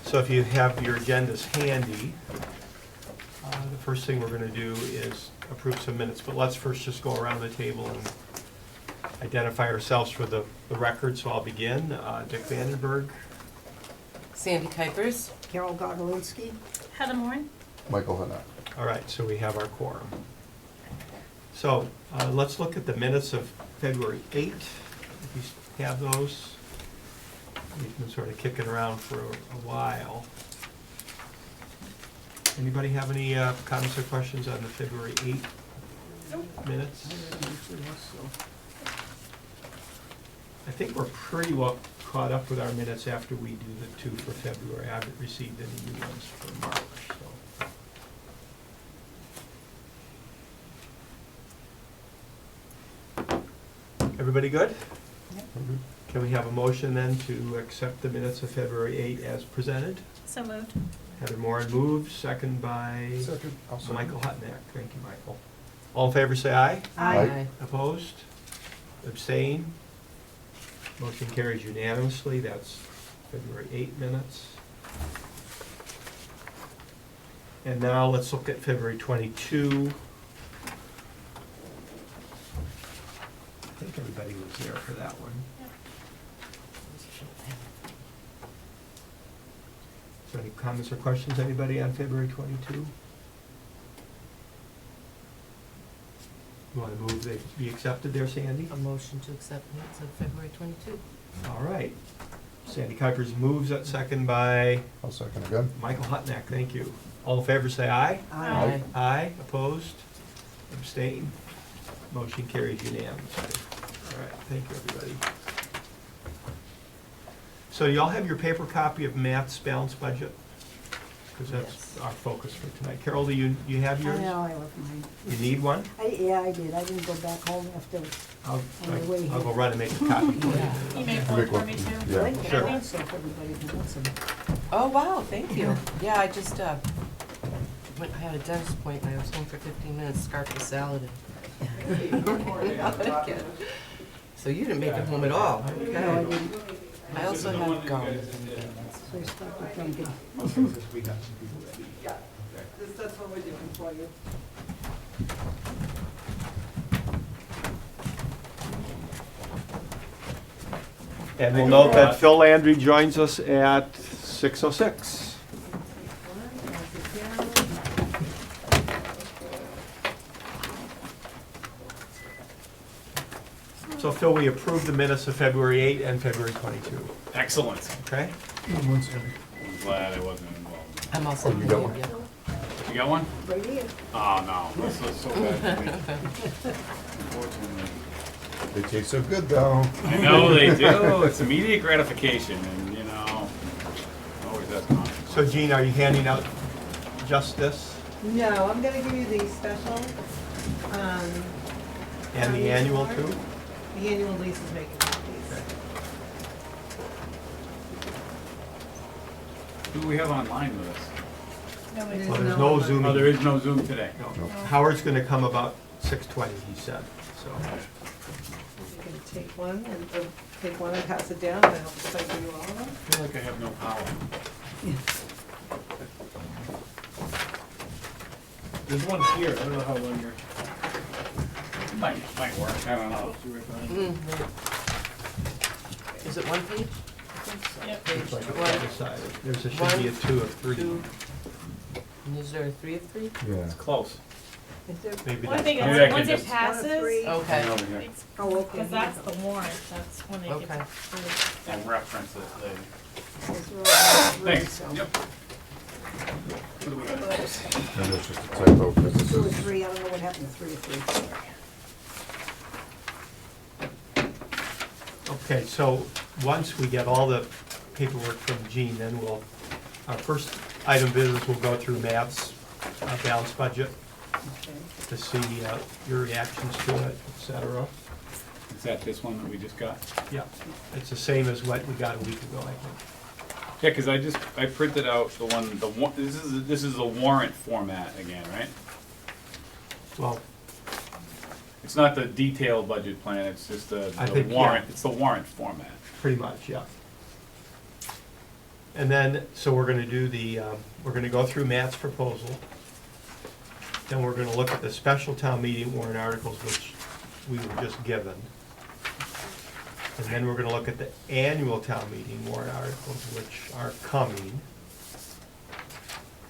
So if you have your agendas handy, the first thing we're gonna do is approve some minutes, but let's first just go around the table and identify ourselves for the record, so I'll begin. Dick Vandenberg, Sandy Kuipers. Carol Gogolinsky. Heather Moore. Michael Hannah. all right, so we have our quorum. So, let's look at the minutes of February 8th, if you have those. We've been sort of kicking around for a while. Anybody have any comments or questions on the February 8th minutes? I think we're pretty well caught up with our minutes after we do the two for February. I haven't received any new ones for March, so. Everybody good? Can we have a motion then to accept the minutes of February 8 as presented? So moved. Heather Moore moves, second by Second. I'll second. Michael Hutnick. Thank you, Michael. All in favor, say aye. Aye. Opposed? Abstain? Motion carries unanimously. That's February 8 minutes. And now let's look at February 22. I think everybody was there for that one. Is there any comments or questions, anybody on February 22? You want to move they be accepted there, Sandy? A motion to accept minutes of February 22. All right. Sandy Kuipers moves that, second by I'll second again. Michael Hutnick. Thank you. All in favor, say aye. Aye. Aye. Opposed? Abstain? Motion carries unanimously. All right, thank you, everybody. So y'all have your paper copy of Matt's balanced budget? Because that's Yes. our focus for tonight. Carol, do you have I yours? know, I left mine. You need one? Yeah, I did. I didn't go back home after. I'll On the way I'll go here. run and make a copy for you. You make Make one one. for me too? Yeah. I think Sure. I think so, if everybody who wants them. Oh, wow, thank you. Yeah, I just, I had a dentist appointment. I was home for 15 minutes, scarfed the salad. And so you didn't make it home at all? No, I Okay. didn't. I also have gums. So I stopped at Dunkin'. That's what we're doing for you. And we'll note that Phil Landry joins us at 6:06. So Phil, we approved the minutes of February 8 and February 22, Excellent. okay? One second. I'm glad I wasn't involved. I'm also. you got one? You got one? Right here. Oh, no, this is so bad for me. Unfortunately. They taste so good though. I know they do. It's immediate gratification and, you know, always has consequences. So Gene, are you handing out just this No, I'm gonna give you the special, and the annual too? the annual lease is making copies. Who do we have online with us? No, There's it's Well, there's no no one. Zoom. Oh, there is no Zoom today. No. Howard's gonna come about 6:20, he said, so. You can take one and pass it down, and I'll just type you all of them. I feel like I have no power. There's one here, I don't know how long you're. Might work, I don't know. Is it one page? Yep. Looks like it's One, on the side. There should be a 2 of 3. two, and is there a 3 of 3? Yeah. It's close. Is there? Maybe Well, I think Maybe I it's, can once it just- passes, Three. Okay. Over here. it's, Oh, okay. because that's the warrant, that's when it Okay. gets approved. I'll reference it later. Those are all three, Thanks, so. yep. What do we got? And it's just a typo because this Two or is. three, I don't know what happened to 3 or 3. Okay, so once we get all the paperwork from Gene, then our first item of business, we'll go through Matt's balanced budget Okay. to see your reactions to it, et cetera. Is that this one that we just got? Yeah, it's the same as what we got a week ago, I think. Yeah, because I printed out the one, this is the warrant format again, right? Well, It's not the detailed budget plan, it's just I the think, yeah. warrant, it's the warrant format. pretty much, yeah. And then, so we're gonna do the, we're gonna go through Matt's proposal. Then we're gonna look at the special town meeting warrant articles, which we were just given. And then we're gonna look at the annual town meeting warrant articles, which are coming.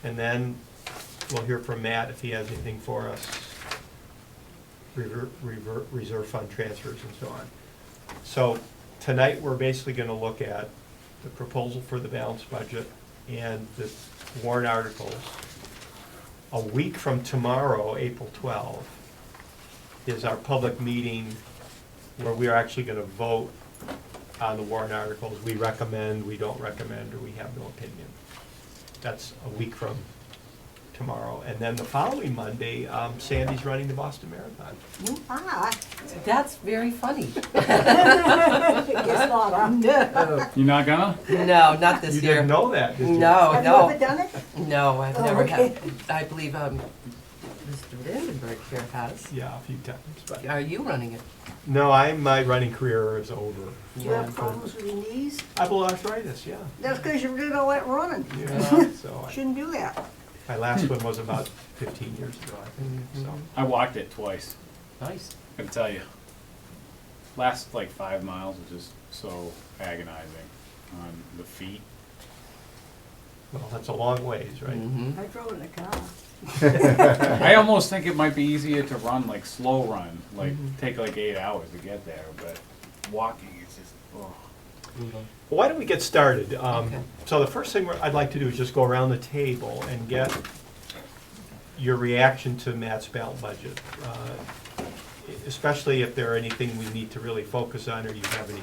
And then we'll hear from Matt if he has anything for us. Reserve fund transfers and so on. So tonight, we're basically gonna look at the proposal for the balanced budget and the warrant articles. A week from tomorrow, April 12th, is our public meeting where we are actually gonna vote on the warrant articles. We recommend, we don't recommend, or we have no opinion. That's a week from tomorrow. And then the following Monday, Sandy's running the Boston Marathon. Ah, That's very funny. guess not, No, You're not gonna? no, not this You year. didn't know that, did you? No, Have you no, ever done it? no, I've Oh, never okay. had, I believe, Mr. Vandenberg here has. Yeah, a few times, but. Are you running it? No, my running career is over. Do you have problems with your knees? I have arthritis, yeah. That's because you did all that running. Yeah, so Shouldn't do that. my last one was about 15 years ago, I think, so. I walked it twice. Nice. I can tell you. Last like 5 miles was just so agonizing on the feet. Well, that's a long ways, right? Mm-hmm. I drove in a car. I almost think it might be easier to run like slow run, like take like 8 hours to get there, but walking is just, oh. Well, why don't we get started? Okay. So the first thing I'd like to do is just go around the table and get your reaction to Matt's balanced budget, especially if there are anything we need to really focus on or you have any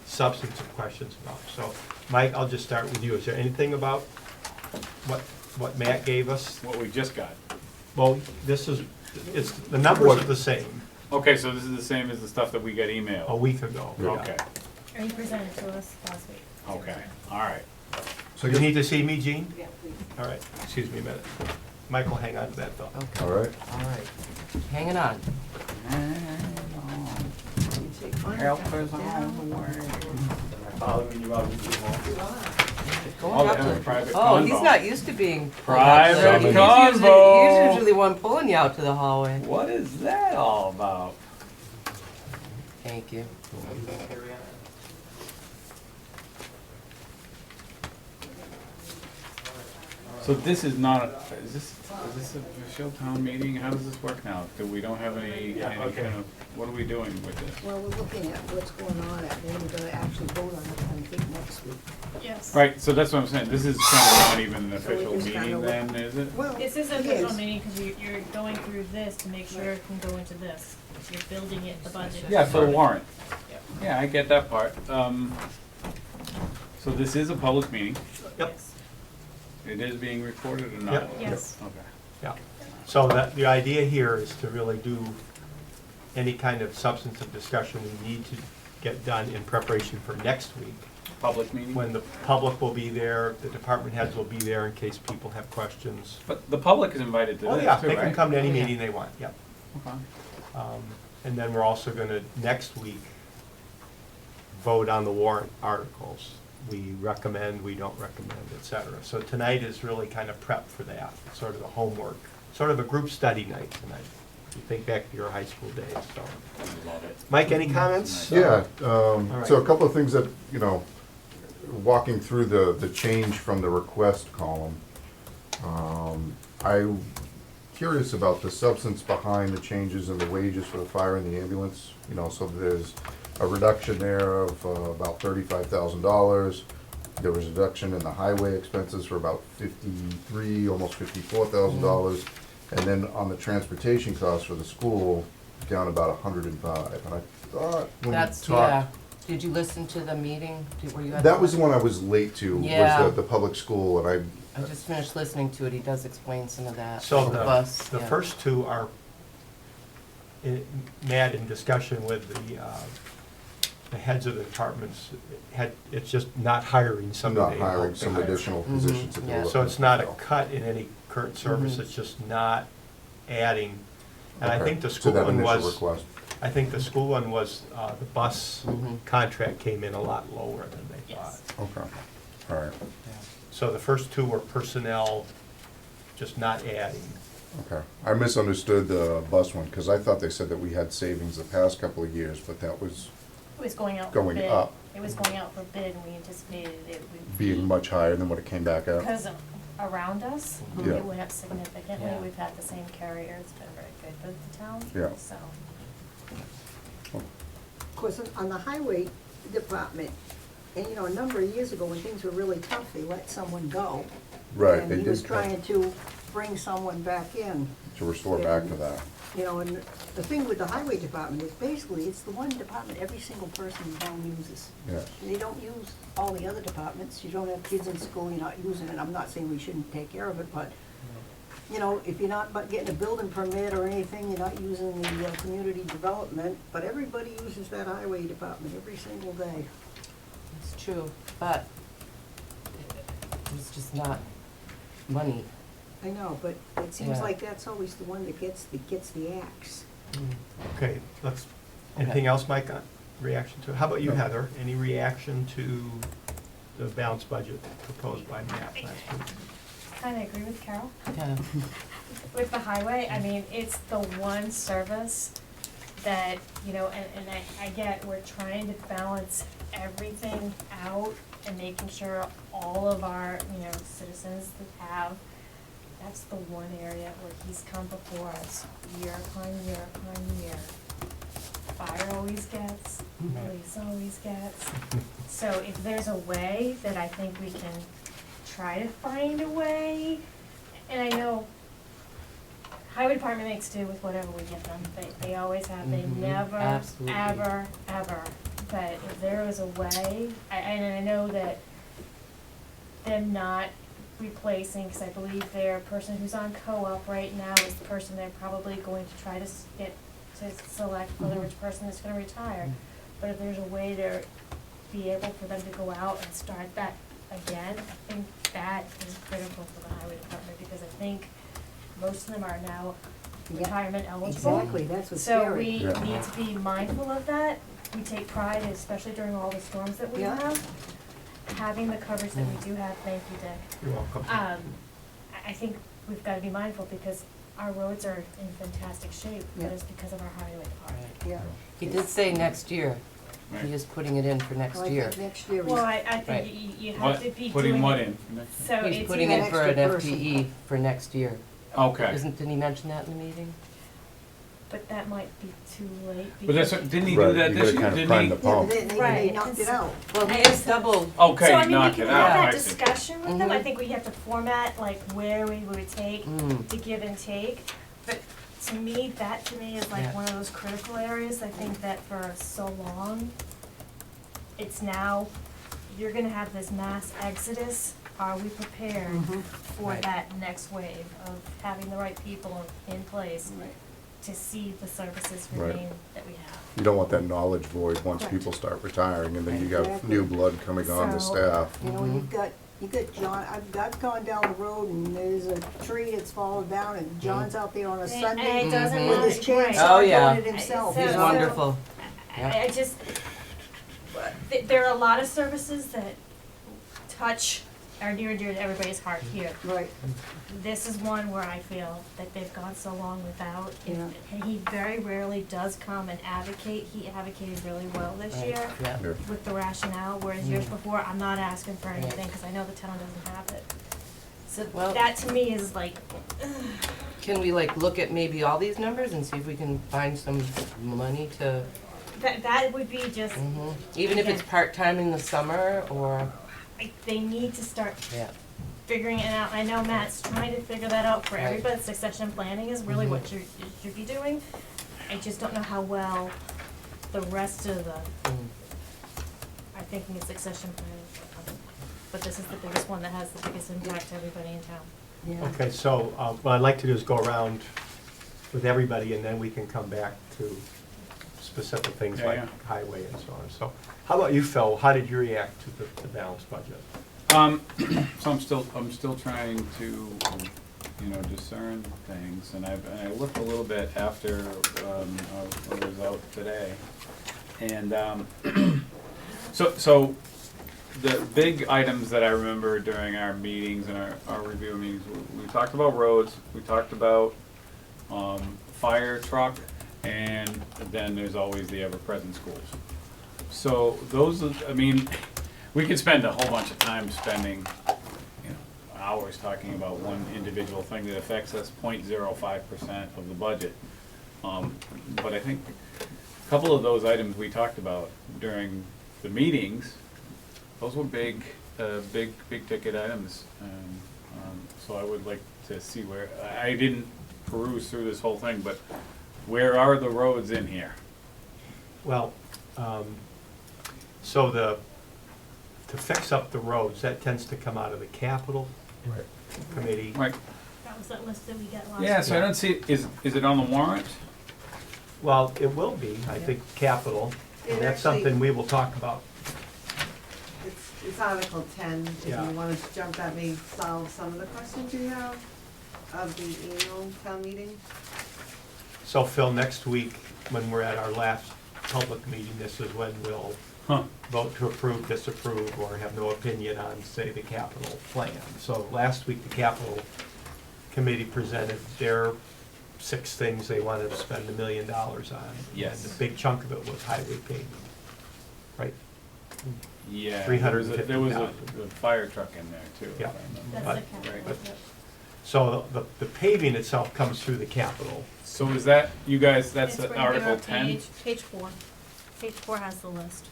substantive questions about. So, Mike, I'll just start with you. Is there anything about what Matt gave us? What we just got. Well, the numbers are the same Okay, so this is the same as the stuff that we got a emailed. week ago. Yeah. Okay, Or he presented to us last week. okay, all right. So You need to see me, Gene? Yeah, please. All right, excuse me a minute. Michael, hang on to that thought. Okay, all right. all right. Hanging on. You take one, Help pass us it down. on the way. Following you out into the hall. Going Oh, up they to- have a private Oh, he's convo. not used to being. Private pulled out, so convo. He's usually one pulling you out to the hallway. What is that all about? Thank you. So this is not, is this a official town meeting? How does this work now? Do we don't have any kind of, what are we doing with this? Well, we're looking at what's going on, and then we're gonna actually vote on it, I think, next week. Yes. Right, so that's what I'm saying. This is kind of not even an So we official just kinda meeting look- then, is it? Well, This is an it official is. meeting because you're going through this to make sure it can go into this. You're building it, the budget. Yeah, for the warrant. Yep. Yeah, I get that part. So this is a public meeting. Yep. Yes. It is being recorded or not? Yep. Yes. Okay. Yeah, so the idea here is to really do any kind of substantive discussion we need to get done in preparation for next week, Public meeting? when the public will be there, the department heads will be there in case people have questions. But the public is invited to Oh, this yeah, too, they can right? come to any Oh, yeah. meeting they want, yep. Okay. And then we're also gonna, next week, vote on the warrant articles. We recommend, we don't recommend, et cetera. So tonight is really kind of prep for that, It's sort of the homework, sort of a group study night tonight. If you think back to your high school days, so. I love it. Mike, any comments? Yeah, right. so a couple of things that, walking through the change from the request column. I'm curious about the substance behind the changes in the wages for the fire and the ambulance. So there's a reduction there of about $35,000. There was a reduction in the highway expenses for about $53,000, almost $54,000. And then on the transportation costs for the school, down about $105,000. And I thought when we That's, talked, yeah. Did you listen to the meeting? Were you at that was the one I was late to, Yeah. was the public school, and I just finished listening to it. He does explain some of that. So The bus, the yeah. first two are, Matt, in discussion with the heads of the departments, it's just not hiring somebody. not hiring some to hire. additional positions that they're yeah. looking So it's not a to fill. cut in any current service, Mhm. it's just not adding. And I Okay, think the to school that one initial was, request. I think the school one was, the bus Mhm. contract came in a lot lower than they thought. Yes. Okay. All right, So the first two were personnel, just not adding. okay. I misunderstood the bus one, because I thought they said that we had savings the past couple of years, but that was It was going out for Going bid. up. It was going out for bid, and we anticipated it would being much higher than what it came back at. because around us, Yeah. it went up significantly. Yeah. We've had the same carrier. It's been very good for the town. Yeah. So, Of course, on the highway department, and you know, a number of years ago, when things were really tough, they let someone go. Right, they And he was did, trying to bring someone back in, to restore back to that. you know, and the thing with the highway department is basically, it's the one department every single person in town uses. Yeah, They don't use all the other departments, you don't have kids in school, you're not using it, I'm not saying we shouldn't take care of it, but, you know, if you're not but getting a building permit or anything, you're not using the community development, but everybody uses that highway department every single day. It's true, but it's just not money. I know, but it seems Yeah. like that's always the one that gets the axe. Okay, anything else, Mike, on reaction to it? How about you, Heather? Any reaction to the balanced budget proposed by Matt last week? kind of agree with Carol. Yeah. With the highway, I mean, it's the one service that, you know, and I get, we're trying to balance everything out and making sure all of our, you know, citizens that have, that's the one area where he's come before us year upon year upon year. Fire always gets, police always gets. So if there's a way that I think we can try to find a way, and I know highway department makes do with whatever we give them. They always have, they Mhm, never, absolutely. ever, but if there was a way, and I know that them not replacing, because I believe their person who's on co-op right now is the person they're probably going to try to get to select whether which person is gonna retire. But if there's a way to be able for them to go out and start that again, I think that is critical for the highway department, because I think most of them are now Yeah, retirement eligible. Exactly, that's what's So scary. we Yeah. need to be mindful of that. We take pride, especially during all the storms that we Yeah. have, having the coverage that we do have. Thank you, Dick. You're welcome. I think we've gotta be mindful because our roads are in fantastic shape, but Yeah. it's because of our highway department. Yeah. He did say next year. Right. He is putting it in for next Well, I year. think next year Well, is, I Right. think you have What, to be doing. putting what it. in? So He's it's putting either- in for an extra person. FTE for next year. Okay. Didn't he mention that in the meeting? But that might be too late. But that's, because- didn't he do Right, that you this gotta year? kind of prime the Didn't yeah, pump. but they Right, knocked and it so- out. Well, he I just guess doubled. he? Okay, So I mean, we knock can it have out, that I see. discussion with them. I Mhm. think we have to format like where we would take Mm. to give and take. But to me, is like Yeah. one of those critical areas. I think that for so long, it's now, you're gonna have this mass exodus. Are we prepared Mhm. for Right. that next wave of having the right people in place Right. to see the services Right. remain that we have? You don't want that knowledge void once Correct. people start retiring, and then you got Exactly. new blood coming on the So- staff. You know, you've got John, I've gone down the road and there's a tree that's fallen down and John's out there on a And Sunday it doesn't Mhm. with his matter, right. chainsaw Oh, yeah. doing it himself. So- He's you know? wonderful. I just, there are a lot of services that touch, are near and dear to everybody's heart here. Right, This is one where I feel that they've gone so long without, Yeah. and he very rarely does come and advocate. He advocated really well this Right, year yeah. Yeah. with the rationale, whereas years Mm. before, I'm not asking for Right. anything, because I know the town doesn't have it. So Well- that to me is like, Can we like look at maybe all these numbers and see if we can find some money to, that would be just, even if it's Yeah. part-time in the summer or, they need to start yeah. figuring it out. I know Matt's trying to figure that out for Right. everybody. Succession planning is really Mhm. what you should be doing. I just don't know how well the rest of the are thinking of succession planning. But this is the biggest one that has the biggest impact to everybody in town. yeah. Okay, so what I'd like to do is go around with everybody, and then we can come back to specific things Yeah, like yeah. highway and so on. So how about you, Phil? How did you react to the balanced budget? So I'm still trying to, you know, discern things, and I looked a little bit after, I was out today. And, so the big items that I remember during our meetings and our review meetings, we talked about roads, we talked about, fire truck, and then there's always the ever-present schools. So those, I mean, we could spend a whole bunch of time spending, you know, hours talking about one individual thing that affects us 0.05% of the budget. But I think a couple of those items we talked about during the meetings, those were big ticket items. So I would like to see where, I didn't peruse through this whole thing, but where are the roads in here? Well, so to fix up the roads, that tends to come out of the capital committee. Right. That was that list that we got last week. Yeah, so I don't see, is it on the warrant? Well, it will be, I think, capital, and It that's actually- something we will talk about. It's Article 10, if Yeah. you wanted to jump, that may solve some of the questions you have of the annual town meeting. So Phil, next week, when we're at our last public meeting, this is when we'll vote to approve, disapprove, or have no opinion on, say, the capital plan. So last week, the capital committee presented their 6 things they wanted to spend $1 million on. Yes. And the big chunk of it was highway paving, right? Yeah. $350,000. There was a fire truck in there too, if I Yeah. remember. That's the capital, Right. yep. So the paving itself comes through the capital. So is that, you guys, that's It's right Article there on 10? Page 4. Page 4 has the list.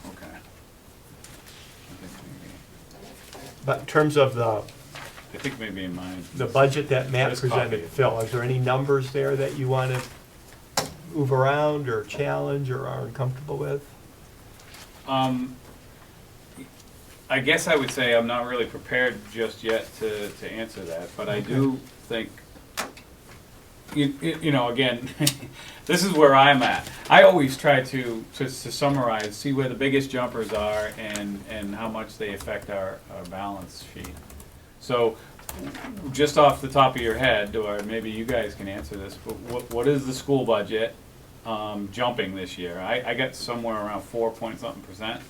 Okay. I think maybe, But in terms of I think maybe in mine. the budget that Matt Just presented, copy it. Phil, is there any numbers there that you want to move around or challenge or are uncomfortable with? I guess I would say I'm not really prepared just yet to answer that, but I do think, you know, again, this is where I'm at. I always try to summarize, see where the biggest jumpers are and how much they affect our balance sheet. So, just off the top of your head, or maybe you guys can answer this, but what is the school budget jumping this year? I got somewhere around 4-point-something%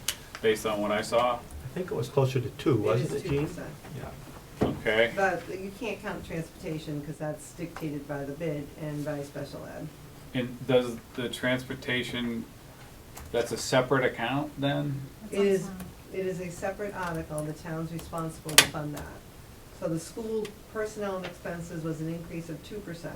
based on what I saw. I think it was closer to 2, wasn't it, Gene? 2%. Yeah. Okay. But you can't count transportation, because that's dictated by the bid and by special ed. And does the transportation, that's a separate account then? That's It is, awesome. it is a separate article, the town's responsible to fund that. So the school personnel and expenses was an increase of 2%.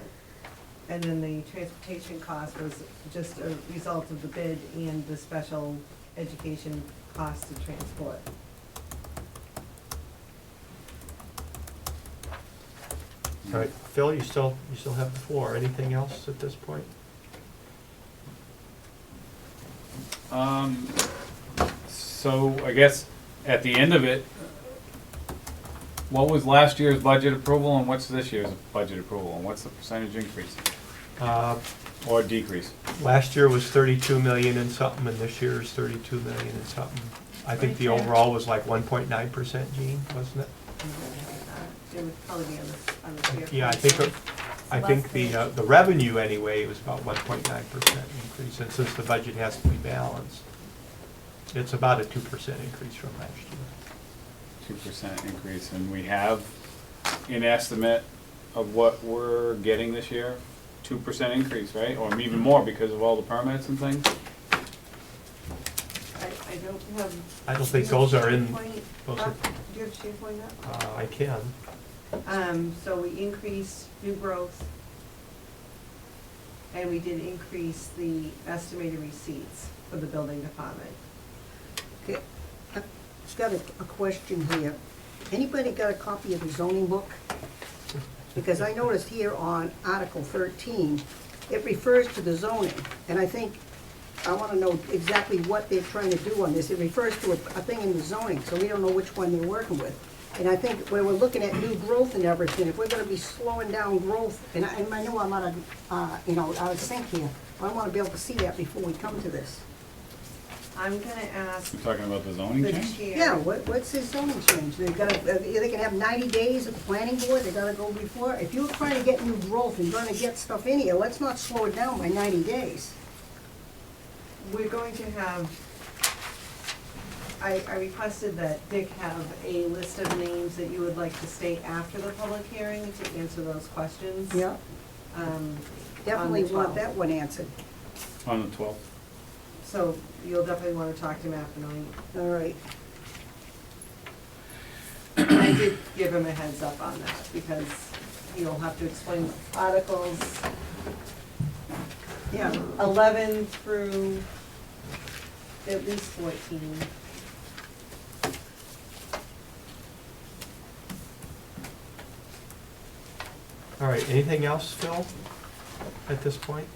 And then the transportation cost was just a result of the bid and the special education cost to transport. All right, Phil, you still have the floor. Anything else at this point? So I guess at the end of it, what was last year's budget approval and what's this year's budget approval? And what's the percentage increase or decrease? Last year was 32 million and something, and this year is 32 million and something. I think the Right there. overall was like 1.9%, Gene, wasn't it? It would probably be on the tier. Yeah, I think the revenue anyway was about 1.9% increase, and since the budget has to be balanced, it's about a 2% increase from last year. 2% increase, and we have an estimate of what we're getting this year? 2% increase, right? Or even more because of all the permits and things? I don't have. I don't think those are in, those are, Do you have SharePoint up? I can. So we increased new growth, and we did increase the estimated receipts for the building department. Okay, I've just got a question here. Anybody got a copy of the zoning book? Because I noticed here on Article 13, it refers to the zoning, and I think, I want to know exactly what they're trying to do on this. It refers to a thing in the zoning, so we don't know which one they're working with. And I think where we're looking at new growth and everything, if we're gonna be slowing down growth, and I know I'm out of, out of sync here, but I wanna be able to see that before we come to this. I'm gonna ask You're talking about the zoning the change? chair. Yeah, what's this zoning change? They can have 90 days at the planning board, they gotta go before. If you're trying to get new growth and trying to get stuff in here, let's not slow it down by 90 days. We're going to have, I requested that Dick have a list of names that you would like to state after the public hearing to answer those questions. Yeah, Um, definitely on the want 12th. that one answered. On the 12th. So you'll definitely wanna talk to him after night. All right. And I did give him a heads up on that, because you'll have to explain articles Yeah, 11 through at least 14. All right, anything else, Phil, at this point?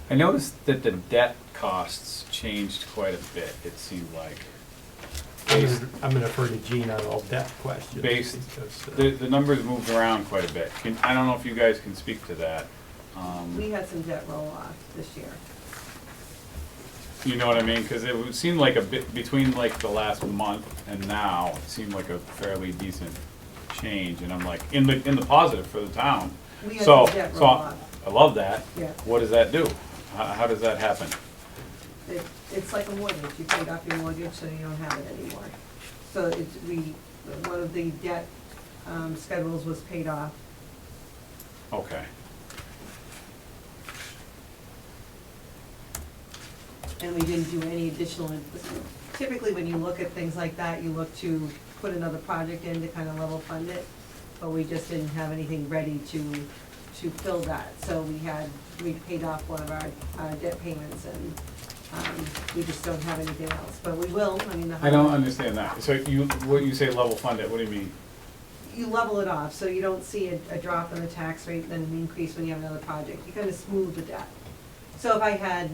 I noticed that the debt costs changed quite a bit, it seemed like. I'm gonna defer to Gene on all debt questions. Based, because, the numbers moved around quite a bit. I don't know if you guys can speak to that. We had some debt roll-off this year. You know what I mean? Because it seemed like a bit, between like the last month and now, it seemed like a fairly decent change, and I'm like, in the positive for the town. We had So, some debt so roll-off. I love that. Yeah. What does that do? How does that happen? It's like a mortgage, you paid off your mortgage, so you don't have it anymore. So one of the debt schedules was paid off. Okay. And we didn't do any additional, typically when you look at things like that, you look to put another project in to kind of level fund it, but we just didn't have anything ready to fill that. So we paid off one of our debt payments, and we just don't have anything else, but we will, I mean. I don't understand that. So what you say level fund it, what do you mean? You level it off, so you don't see a drop in the tax rate, then an increase when you have another project. You kind of smooth the debt. So if I had,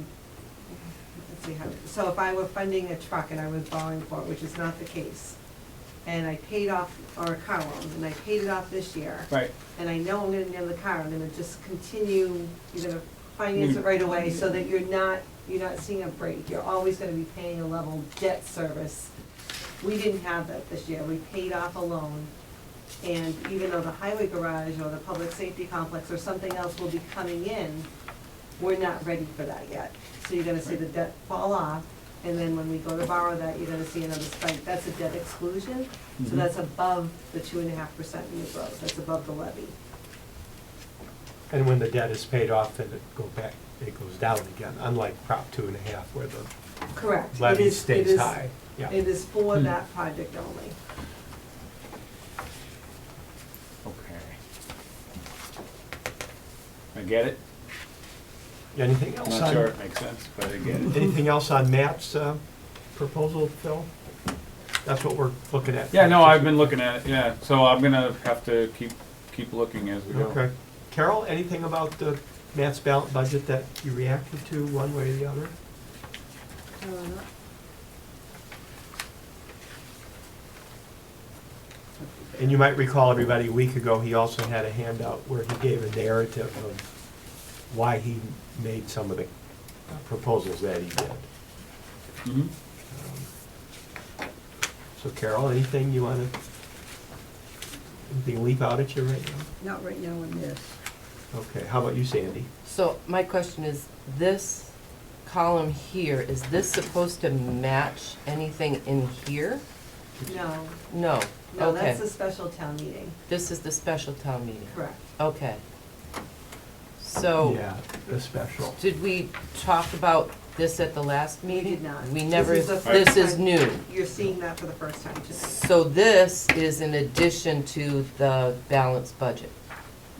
so if I were funding a truck and I was borrowing for it, which is not the case, and I paid off, or a car loan, and I paid it off this year. Right. And I know I'm gonna need another car, I'm gonna just continue, you're gonna finance it right away, so that you're not seeing a break. You're always gonna be paying a level debt service. We didn't have that this year. We paid off a loan. And even though the highway garage or the public safety complex or something else will be coming in, we're not ready for that yet. So you're gonna see the debt fall off, and then when we go to borrow that, you're gonna see another spike. That's a debt exclusion, so Mhm. that's above the 2.5% new growth, that's above the levy. And when the debt is paid off, then it goes down again, unlike Prop 2.5, where the Correct. levy It stays is- high. Yeah. It is for that project only. Okay. I get it. Anything I'm else not on? sure it makes sense, but I get it. Anything else on Matt's proposal, Phil? That's what we're looking at. Yeah, no, I've been looking at it, yeah. So I'm gonna have to keep looking as we go. Okay. Carol, anything about the Matt's ballot budget that you reacted to one way or the other? And you might recall, everybody, a week ago, he also had a handout where he gave a narrative of why he made some of the proposals that he did. Mhm. So Carol, anything you want to, anything leap out at you right now? not right now in this. Okay, how about you, Sandy? So my question is, this column here, is this supposed to match anything in here? No, No, no, okay. that's a special town meeting, This is the special town meeting. correct. Okay. So, Yeah, the special. did we talk about this at the last We meeting? did not. We never, This is the this first is time- new. You're seeing that for the first time tonight. So this is in addition to the balanced budget?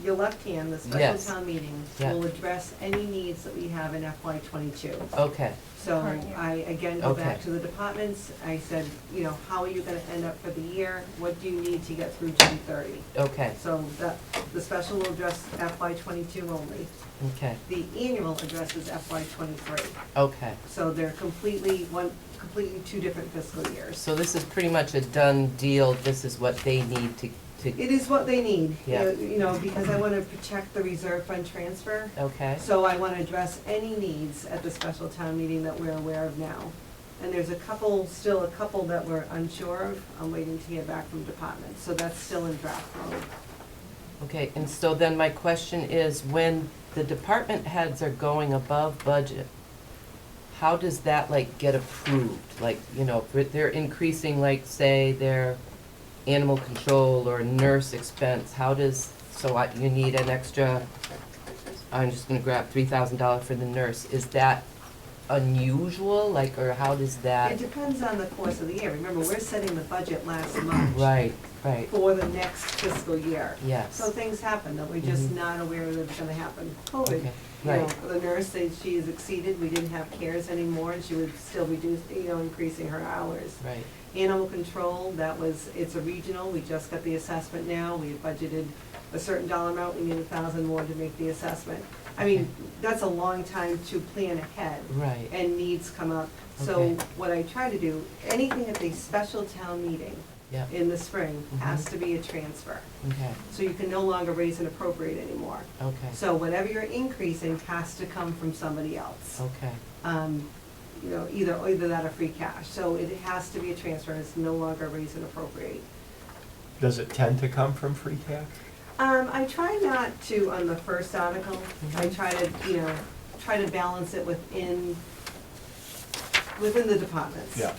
Your left hand, the special Yes. town meeting, Yeah. will address any needs that we have in FY '22. Okay, So Current year. I, again, go back Okay. to the departments, I said, you know, how are you gonna end up for the year? What do you need to get through June 30? okay, So the special will address FY '22 only. okay, The annual addresses FY '23. okay. So they're completely two different fiscal years. So this is pretty much a done deal, this is what they need to, It is what they need, Yeah. you know, because I wanna protect the reserve fund transfer. okay? So I want to address any needs at the special town meeting that we're aware of now. And there's still a couple that we're unsure of. I'm waiting to hear back from departments, so that's still in draft mode. Okay, and so then my question is, when the department heads are going above budget, how does that like get approved? Like, you know, if they're increasing, like, say, their animal control or nurse expense, how does, you need an extra, I'm just gonna grab $3,000 for the nurse, is that unusual, like, or how does that? It depends on the course of the year. Remember, we're setting the budget last March. Right, For the next fiscal year. yes. So things happen that we're just Mhm. not aware that it's gonna happen. COVID, Okay, you know, right. the nurse said she has exceeded, we didn't have cares anymore, and she would still reduce, increasing her hours. Right, Animal control, it's a regional, we just got the assessment now, we had budgeted a certain dollar amount, we need 1,000 more to make the assessment. I mean, that's a long time to plan ahead. right, And needs come up. So Okay. what I try to do, anything at the special town meeting yeah, in the spring has Mhm. to be a transfer. okay, So you can no longer raise and appropriate anymore. okay, So whatever you're increasing has to come from somebody else. okay, Either that or free cash. So it has to be a transfer, it's no longer raise and appropriate. Does it tend to come from free cash? I try not to on the first article. I Mhm. try to balance it within the departments. Yeah.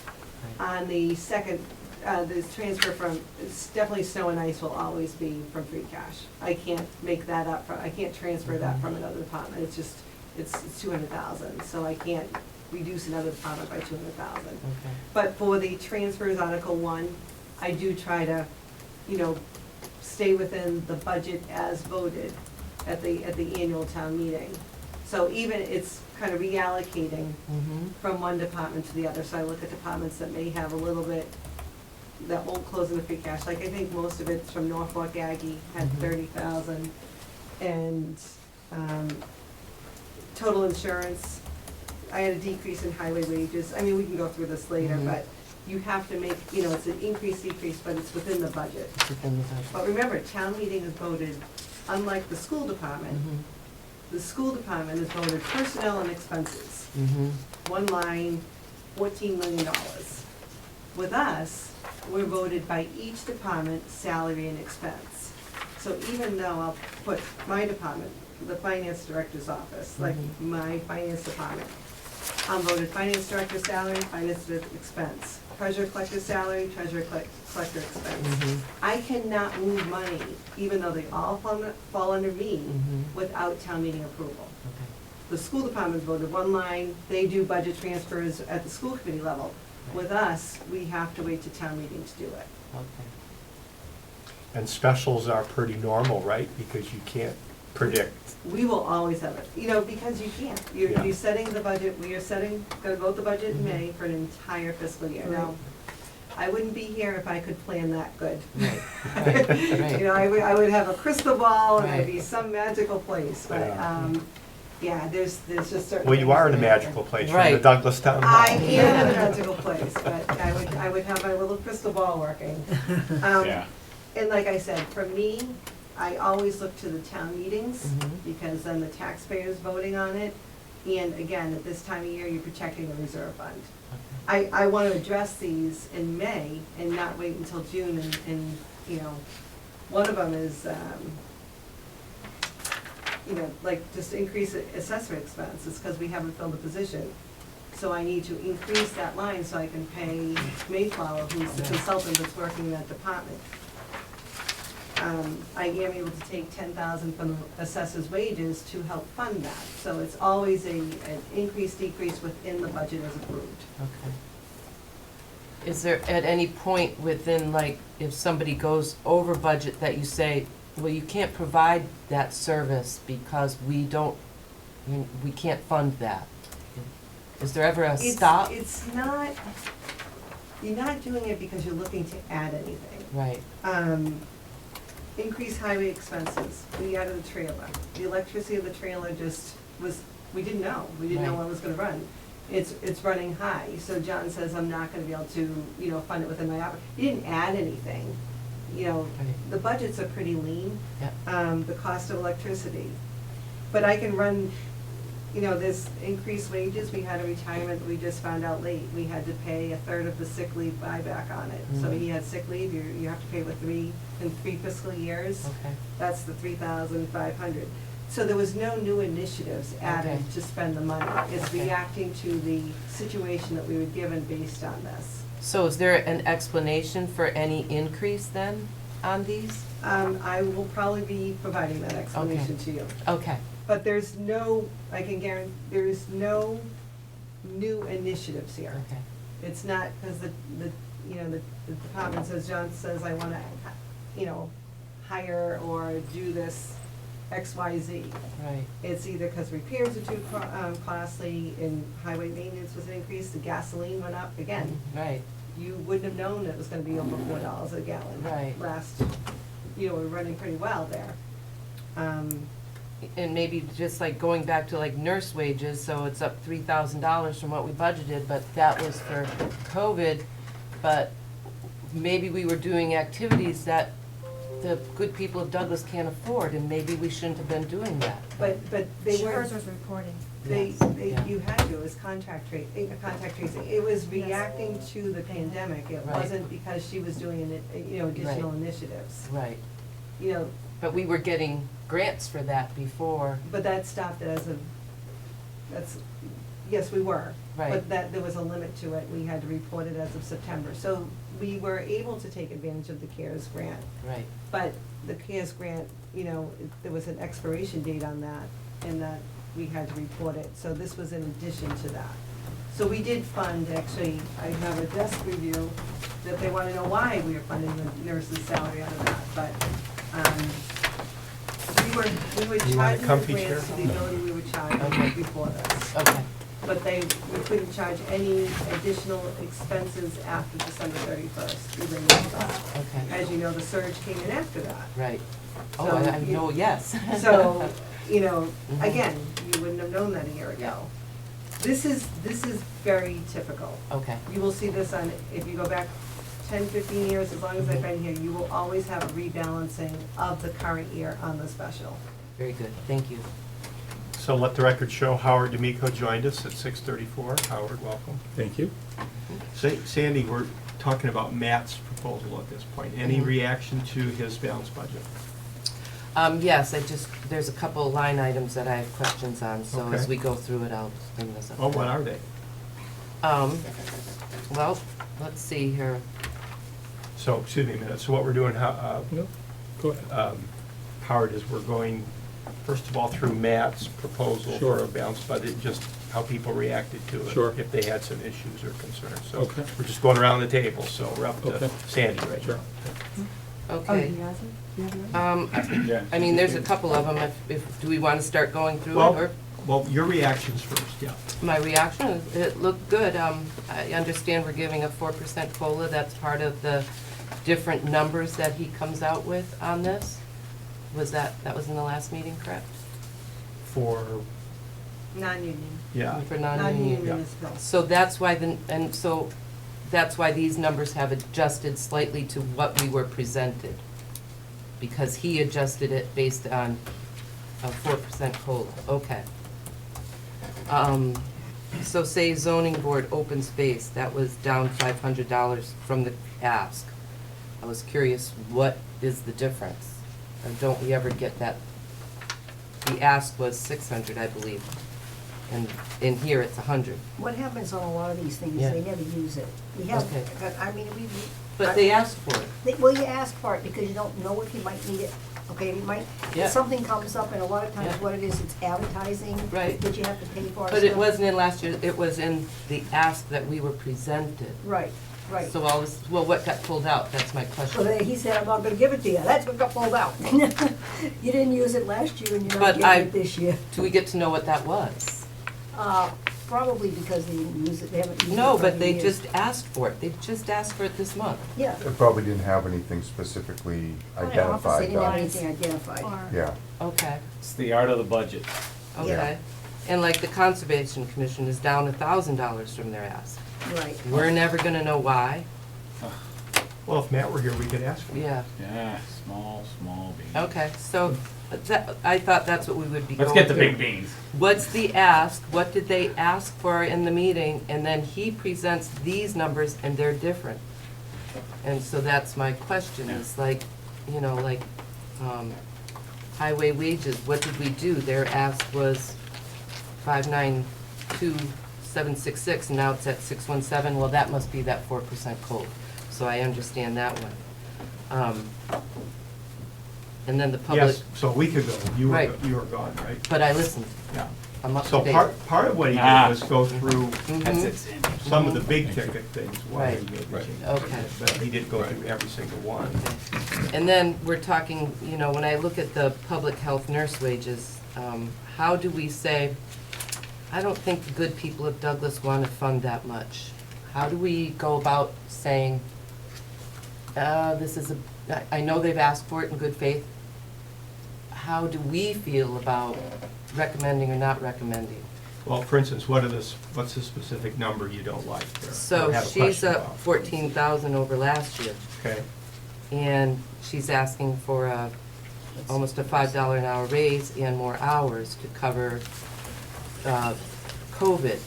right, On the second, the transfer from, it's definitely snow and ice will always be from free cash. I can't make that up, I can't transfer that from another department, it's 200,000, so I can't reduce another department by 200,000. okay, But for the transfers, Article 1, I do try to, stay within the budget as voted at the annual town meeting. So even it's kind of reallocating mhm, from one department to the other, so I look at departments that may have a little bit, that won't close in the free cash, like I think most of it's from Norfolk Aggie, had Mhm. 30,000, and, total insurance, I had a decrease in highway wages, I mean, we can go through this later, Mhm. but you have to make, it's an increase, decrease, but it's within the budget. it's within the budget. But remember, town meeting is voted, unlike the school department, Mhm, the school department is voted personnel and expenses. mhm, One line, $14 million. With us, we're voted by each department, salary and expense. So even though I'll put my department, the finance director's office, like Mhm. my finance department, I'm voted finance director salary, finance director expense, treasurer collector salary, treasurer collector expense. mhm, I cannot move money, even though they all fall under me, mhm, without town meeting approval. okay, The school department voted one line, they do budget transfers at the school committee level. With us, we have to wait to town meeting to do it. okay. And specials are pretty normal, right? Because you can't predict. We will always have it, because you can't. Yeah. You're setting the budget, gonna vote the budget in Mhm. May for an entire fiscal year. Right. Now, I wouldn't be here if I could plan that good. Right, right, right. I would have a crystal ball and I'd be Right. some magical place, but, Yeah. there's just certain. Well, you are in a things that- magical place, you're in the Right. Douglas Town Hall. I am in a magical place, but I would have my little crystal ball working. Yeah. And like I said, for me, I always look to the town meetings, Mhm. because then the taxpayers voting on it. And again, at this time of year, you're protecting the reserve fund. I want to address these in May and not wait until June and one of them is, like just increase assessment expenses because we haven't filled the position. So I need to increase that line so I can pay Mayflower, who's the consultant that's working in that department. I am able to take 10,000 from the assessor's wages to help fund that. So it's always an increase, decrease within the budget as approved. Okay. Is there at any point within, like, if somebody goes over budget that you say, well, you can't provide that service because we can't fund that? Is there ever a stop? It's not, you're not doing it because you're looking to add anything. Right, Increase highway expenses, we added a trailer. The electricity of the trailer we didn't know when it was gonna run. It's running high, so John says, I'm not gonna be able to, fund it within my he didn't add anything. The budgets are pretty lean. yeah, The cost of electricity. But I can run, this increased wages, we had a retirement that we just found out late. We had to pay a third of the sick leave buyback on it. So Mhm. he had sick leave, you have to pay in 3 fiscal years. okay, That's the 3,500. So there was no new initiatives added Okay. to spend the money. It's Okay. reacting to the situation that we were given based on this. So is there an explanation for any increase then on these? I will probably be providing that explanation to you. Okay, But there's no, I can guarantee, there is no new initiatives here. okay, It's not, because the department says, John says, I wanna, hire or do this X, Y, Z. right, It's either because repairs are too costly, and highway maintenance was an increase, the gasoline went up, again, right, you wouldn't have known it was gonna be over $4 a gallon. Right. Last, we're running pretty well there. and maybe just like going back to like nurse wages, so it's up $3,000 from what we budgeted, but that was for COVID, but maybe we were doing activities that the good people of Douglas can't afford, and maybe we shouldn't have been doing that. But they were. Hers was reporting. Yes, yeah. You had to, it was contact tracing. It was reacting to the pandemic. It Right. wasn't because she was doing, additional Right. initiatives. Right, You know, but we were getting grants for that before, but that stopped yes, we were. Right. But there was a limit to it. We had to report it as of September. So we were able to take advantage of the CARES grant. right, But the CARES grant, there was an expiration date on that, and that we had to report it. So this was in addition to that. So we did fund, actually, I have a desk review that they want to know why we were funding the nurse's salary out of that. But we were You want a charging the comfy grants to chair? the ability we were Okay. charging before this. okay, But we couldn't charge any additional expenses after December 31st. We didn't know that. okay, As you know, the surge came in after that. right. Oh, So I you- know, yes. So, Mhm. again, you wouldn't have known that a year ago. This is very typical. Okay, You will see this if you go back 10, 15 years, as long as I've been here, you will always have a rebalancing of the current year on the special. very good, thank you. So let the record show Howard D'Amico joined us at 6:34. Howard, welcome. Thank you. Sandy, we're talking about Matt's proposal at this point. Any Mhm. reaction to his balanced budget? Yes, there's a couple of line items that I have questions on, so as Okay. we go through it, I'll bring this up. Oh, what are they? Well, let's see here. So, excuse me a minute. So what we're doing, No, go ahead. Howard, is we're going, first of all, through Matt's proposal Sure. for a balanced budget, just how people reacted to it. Sure. If they had some issues or concerns. So Okay. we're just going around the table, so we're up to Okay. Sandy right Sure. now. Okay. Yeah. I mean, there's a couple of them, do we want to start going through it, Well, or? well, your reactions first, yeah. My reaction, it looked good. I understand we're giving a 4% COLA, that's part of the different numbers that he comes out with on this. That was in the last meeting, correct? For, Non-union. yeah. For Non-union non-union. Yeah. municipals. So that's why, that's why these numbers have adjusted slightly to what we were presented. Because he adjusted it based on a 4% COLA, okay. So say zoning board open space, that was down $500 from the ask. I was curious, what is the difference? Or don't we ever get that? The ask was 600, I believe, and in here it's 100. What happens on a lot of these things, Yeah. they never use it. We have, Okay. I But they asked for it. Well, you ask for it because you don't know if you might need it, okay, you might, Yeah. if something comes up, and a lot of times Yeah. what it is, it's advertising. Right. That you have to pay for. But it stuff. wasn't in last year, it was in the ask that we were presented. Right, right. So what got pulled out, that's my So question. then he said, I'm not gonna give it to you, that's what got pulled out. You didn't use it last year and you're But not giving it this year. Do we get to know what that was? Probably because they didn't use it, they haven't used it. No, for but they years. just asked for it, they just asked for it this month. Yeah. It probably didn't have anything specifically Well, the They identified. didn't have that- anything identified. Or- Yeah, Okay, It's the art of the budget. okay. And like the Conservation Commission is down $1,000 from their ask. Right. We're never gonna know why, Well, if Matt were here, we could ask him. yeah, Yeah, small beans. okay, so I thought that's what we would be going Let's through. get the big beans. What's the ask, what did they ask for in the meeting, and then he presents these numbers and they're different. And so that's my question, is like, highway wages, what did we do? Their ask was 592,766, and now it's at 617. Well, that must be that 4% COLA. So I understand that one. And then the public, Yes, so a week ago, you Right. were gone, right? but I listened. Yeah. I'm up So to date. part of what he did Ah. was go through Mhm. some of the big ticket things while he Right. made the Right. changes. Okay. But he didn't go through every single one. And then we're talking, you know, when I look at the public health nurse wages, how do we say, I don't think the good people of Douglas want to fund that much. How do we go about saying, this is I know they've asked for it in good faith. How do we feel about recommending or not recommending? Well, for instance, what's the specific number you don't like there? So or have a she's question up about? 14,000 over last year, Okay, and she's asking for almost a $5 an hour raise and more hours to cover COVID.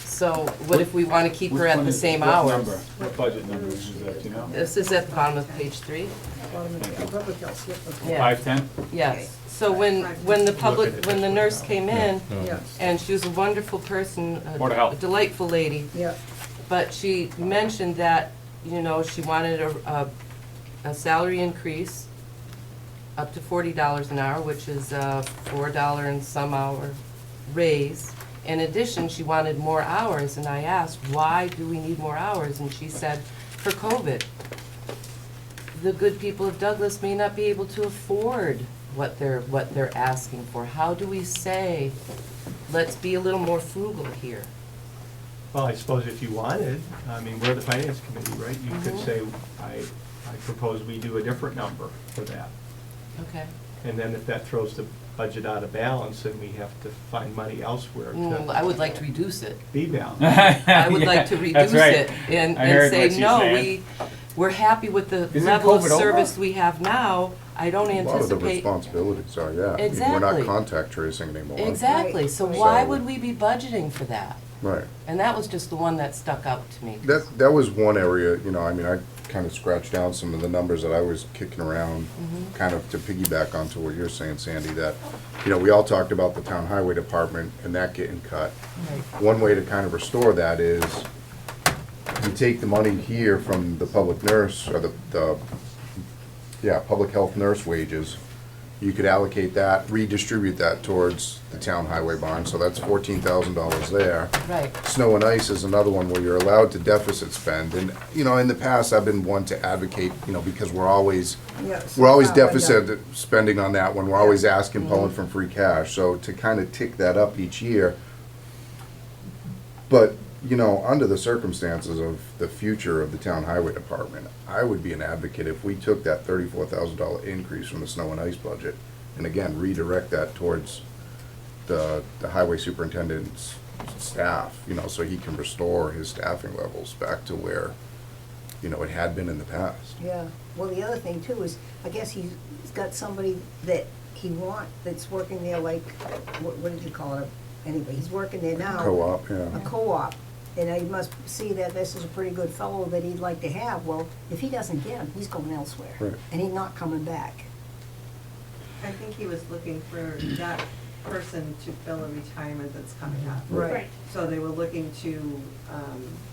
So what if we want to keep her at the same hours? What budget number is that, you know? This is at the bottom of page 3? Public health, yep, okay. Yeah. 510? Yes. So when the public, when the nurse came in, Yeah, and she was a wonderful person, Board of a Health. delightful lady, yeah, but she mentioned that, you know, she wanted a salary increase up to $40 an hour, which is a $4 and some hour raise. In addition, she wanted more hours, and I asked, why do we need more hours? And she said, for COVID. The good people of Douglas may not be able to afford what they're asking for. How do we say, let's be a little more frugal here? well, I suppose if you wanted, I mean, we're the finance committee, right? You could Mhm. say, I propose we do a different number for that. Okay. And then if that throws the budget out of balance, then we have to find money elsewhere I to would like to reduce it. be balanced. I would like to reduce it and I heard say, what she's no, saying. we're happy with the Isn't level of COVID over? service we have now. I don't A lot of the anticipate. responsibilities are, yeah. I mean, We're Exactly. not contact tracing anymore. Exactly, so Right. why So- would we be budgeting for that? Right. And that was just the one that stuck out to me. That was one area, you know, I mean, I kind of scratched down some of the numbers that I was kicking around, kind of to piggyback onto what you're saying, Sandy, that, you know, we all talked about the town highway department and that getting cut. Right. One way to kind of restore that is you take the money here from the public nurse, or public health nurse wages. You could allocate that, redistribute that towards the town highway barn, so that's $14,000 there. Right, Snow and ice is another one where you're allowed to deficit spend, and, you know, in the past, I've been one to advocate, you know, because we're always yes. deficit spending on that one, we're always asking, pulling from free cash, so to kind of tick that up each year. But, you know, under the circumstances of the future of the town highway department, I would be an advocate if we took that $34,000 increase from the snow and ice budget, and again, redirect that towards the highway superintendent's staff, you know, so he can restore his staffing levels back to where, you know, it had been in the past. Yeah, well, the other thing too is, I guess he's got somebody that that's working there, like, what did you call it? Anyway, he's working there now. Co-op, A yeah. co-op, and he must see that this is a pretty good fellow that he'd like to have. Well, if he doesn't get him, he's going elsewhere. Right. And he's not coming back. I think he was looking for that person to fill a retirement that's coming up. Right. So they were looking to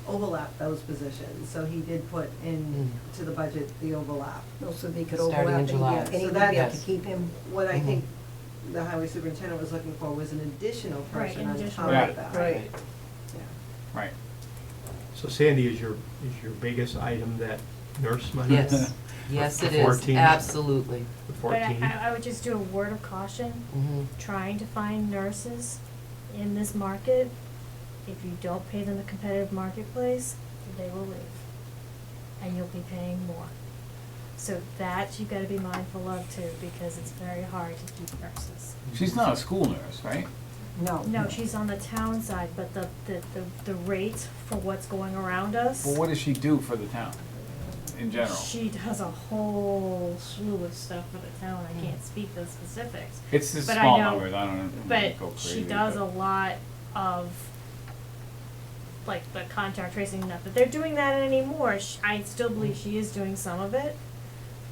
overlap those positions, so he did put into the budget the overlap. So they could Starting in overlap, and July. and he So would that be able to is- keep him. What I Mhm. think the highway superintendent was looking for was an additional Right, person an on additional- top Yeah. of that. Right. Yeah. Right. So Sandy, is your biggest item that nurse money? yes, yes it is, 14? absolutely. The But 14? I would just do a word of caution, Mhm. trying to find nurses in this market. If you don't pay them the competitive marketplace, they will leave. And you'll be paying more. So that you've gotta be mindful of too, because it's very hard to keep nurses. She's not a school nurse, right? No. No, she's on the town side, but the rates for what's going around us. Well, what does she do for the town, in general? She does a whole slew of stuff for the town, I can't speak the specifics. It's the But I small know- numbers, I don't But go crazy. she does but- a lot of, like, the contact tracing, not that they're doing that anymore, I still believe she is doing some of it,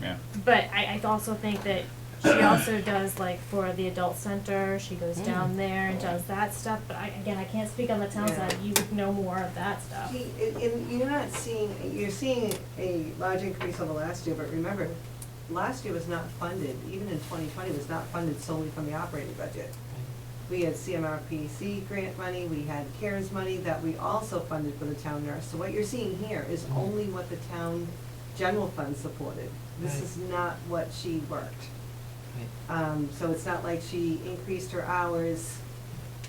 Yeah. But I also think that she also does, like, for the adult center, she goes down there and does that stuff, but I can't speak on the town Yeah. side, you would know more of that stuff. You're seeing a large increase over last year, but remember, last year was not funded, even in 2020, was not funded solely from the operating budget. We had CMRPC grant money, we had CARES money that we also funded for the town nurse. So what you're seeing here is only what the town general fund supported. This Right. is not what she worked. Right. So it's not like she increased her hours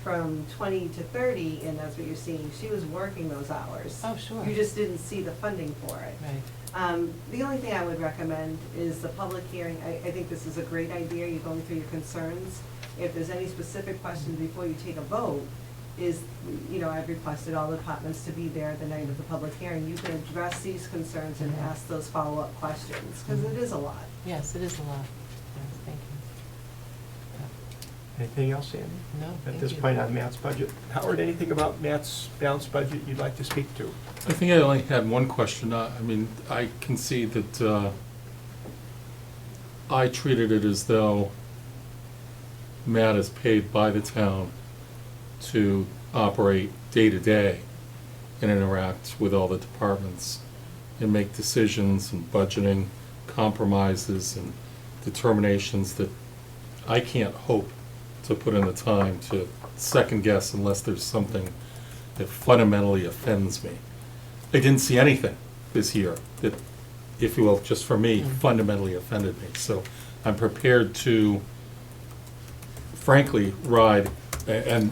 from 20 to 30, and that's what you're seeing. She was working those hours. Oh, sure. You just didn't see the funding for it. Right. The only thing I would recommend is the public hearing. I think this is a great idea, you're going through your concerns. If there's any specific questions before you take a vote, I've requested all the departments to be there the night of the public hearing. You can address these concerns and ask those follow-up questions, because it is a lot. Yes, it is a lot. Yes, thank you. Anything else, Sandy? No, At thank this you. point on Matt's budget. Howard, anything about Matt's balanced budget you'd like to speak to? I think I only had one question. I mean, I can see that I treated it as though Matt is paid by the town to operate day-to-day and interact with all the departments and make decisions and budgeting compromises and determinations that I can't hope to put in the time to second guess unless there's something that fundamentally offends me. I didn't see anything this year that, if you will, just for me, fundamentally offended me. So I'm prepared to, frankly, ride. And,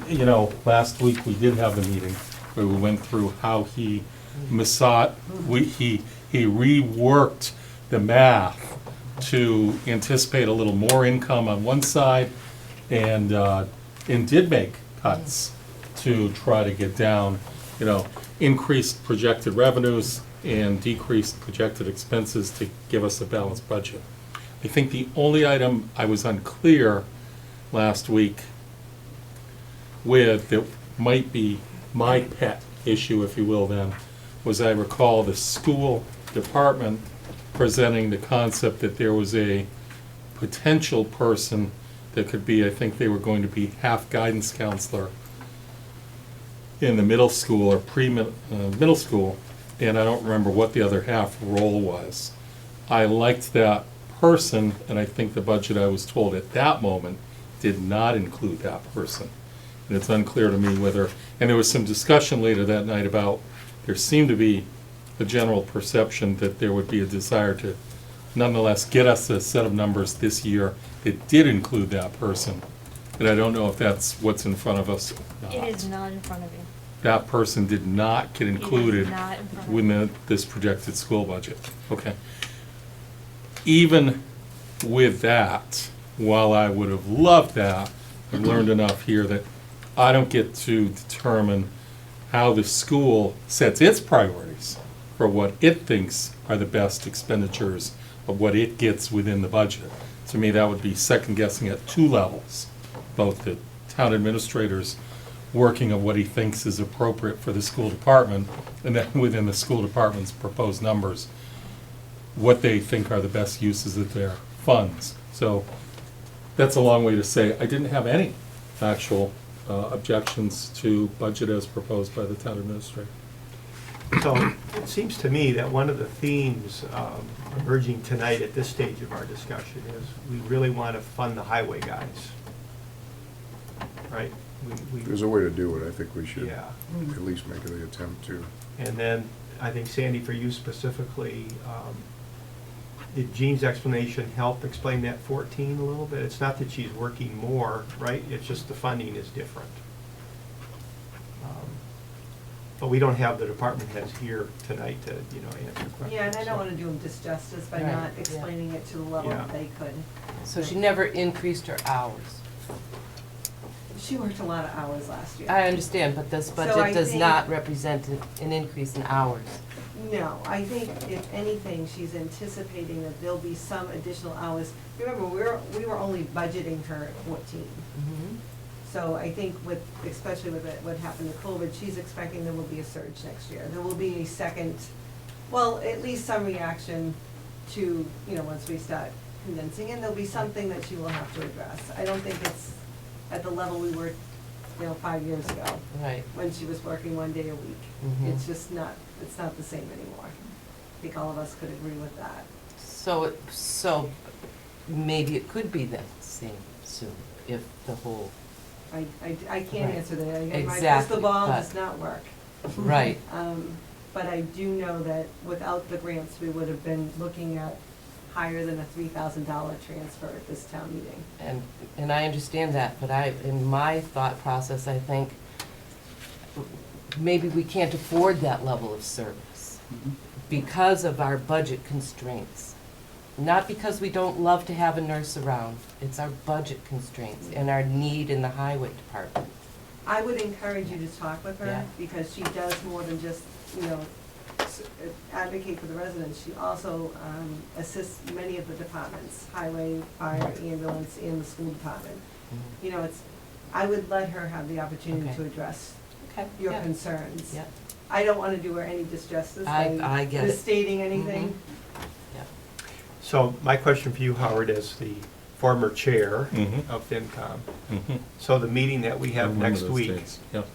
last week we did have the meeting where we went through how he he reworked the math to anticipate a little more income on one side and did make cuts to try to get down, increased projected revenues and decreased projected expenses to give us a balanced budget. I think the only item I was unclear last week with that might be my pet issue, if you will, then, was I recall the school department presenting the concept that there was a potential person that could be, I think they were going to be half guidance counselor in the middle school or middle school, and I don't remember what the other half role was. I liked that person, and I think the budget, I was told at that moment, did not include that person. And it's unclear to me whether, and there was some discussion later that night about, there seemed to be a general perception that there would be a desire to nonetheless get us a set of numbers this year that did include that person. And I don't know if that's what's in front of us or not. It is not in front of you. That person did not get included not in front of within this projected school budget. Okay. Even with that, while I would have loved that, I've learned enough here that I don't get to determine how the school sets its priorities for what it thinks are the best expenditures of what it gets within the budget. To me, that would be second guessing at two levels, both the town administrator's working of what he thinks is appropriate for the school department, and then within the school department's proposed numbers, what they think are the best uses of their funds. So that's a long way to say I didn't have any actual objections to budget as proposed by the town administrator. So it seems to me that one of the themes emerging tonight at this stage of our discussion is we really want to fund the highway guys, right? There's a way to do it. I think we should Yeah. at least make the attempt to. And then, I think Sandy, for you specifically, did Jean's explanation help explain that 14 a little bit? It's not that she's working more, right? It's just the funding is different. But we don't have the department heads here tonight to, answer questions. Yeah, and I so- don't wanna do them disjustice by Right, not yeah. explaining it to the level Yeah. that they could. So she never increased her hours. She worked a lot of hours last year. I understand, but this I budget does think- not represent an increase in hours. No, I think if anything, she's anticipating that there'll be some additional hours. Remember, we were only budgeting her at 14. Mhm. So I think especially with what happened to COVID, she's expecting there will be a surge next year. There will be a second, well, at least some reaction to, once we start condensing, and there'll be something that she will have to address. I don't think it's at the level we were, 5 years ago, Right. when she was working 1 day a week. Mhm. It's just not, it's not the same anymore. I think all of us could agree with that. So maybe it could be the same soon, if the whole, I can't Right. answer that. Again, my Exactly, crystal ball but- does not work. right, But I do know that without the grants, we would have been looking at higher than a $3,000 transfer at this town meeting. and I understand that, but in my thought process, I think maybe we can't afford that level of service because of our budget constraints. Not because we don't love to have a nurse around, it's our budget constraints and our need in the highway department. I would encourage you to talk with Yeah. her, because she does more than just, advocate for the residents. She also assists many of the departments, highway, fire, ambulance, and the school department. I would let her have the opportunity Okay. to address Okay. your concerns. Yeah, I don't want to do her any disjustice I by get it. misstating anything. yeah. So my question for you, Howard, as the former chair Mhm. of FinCom. Mhm. So the meeting that we have Remember next those week, days. Yep.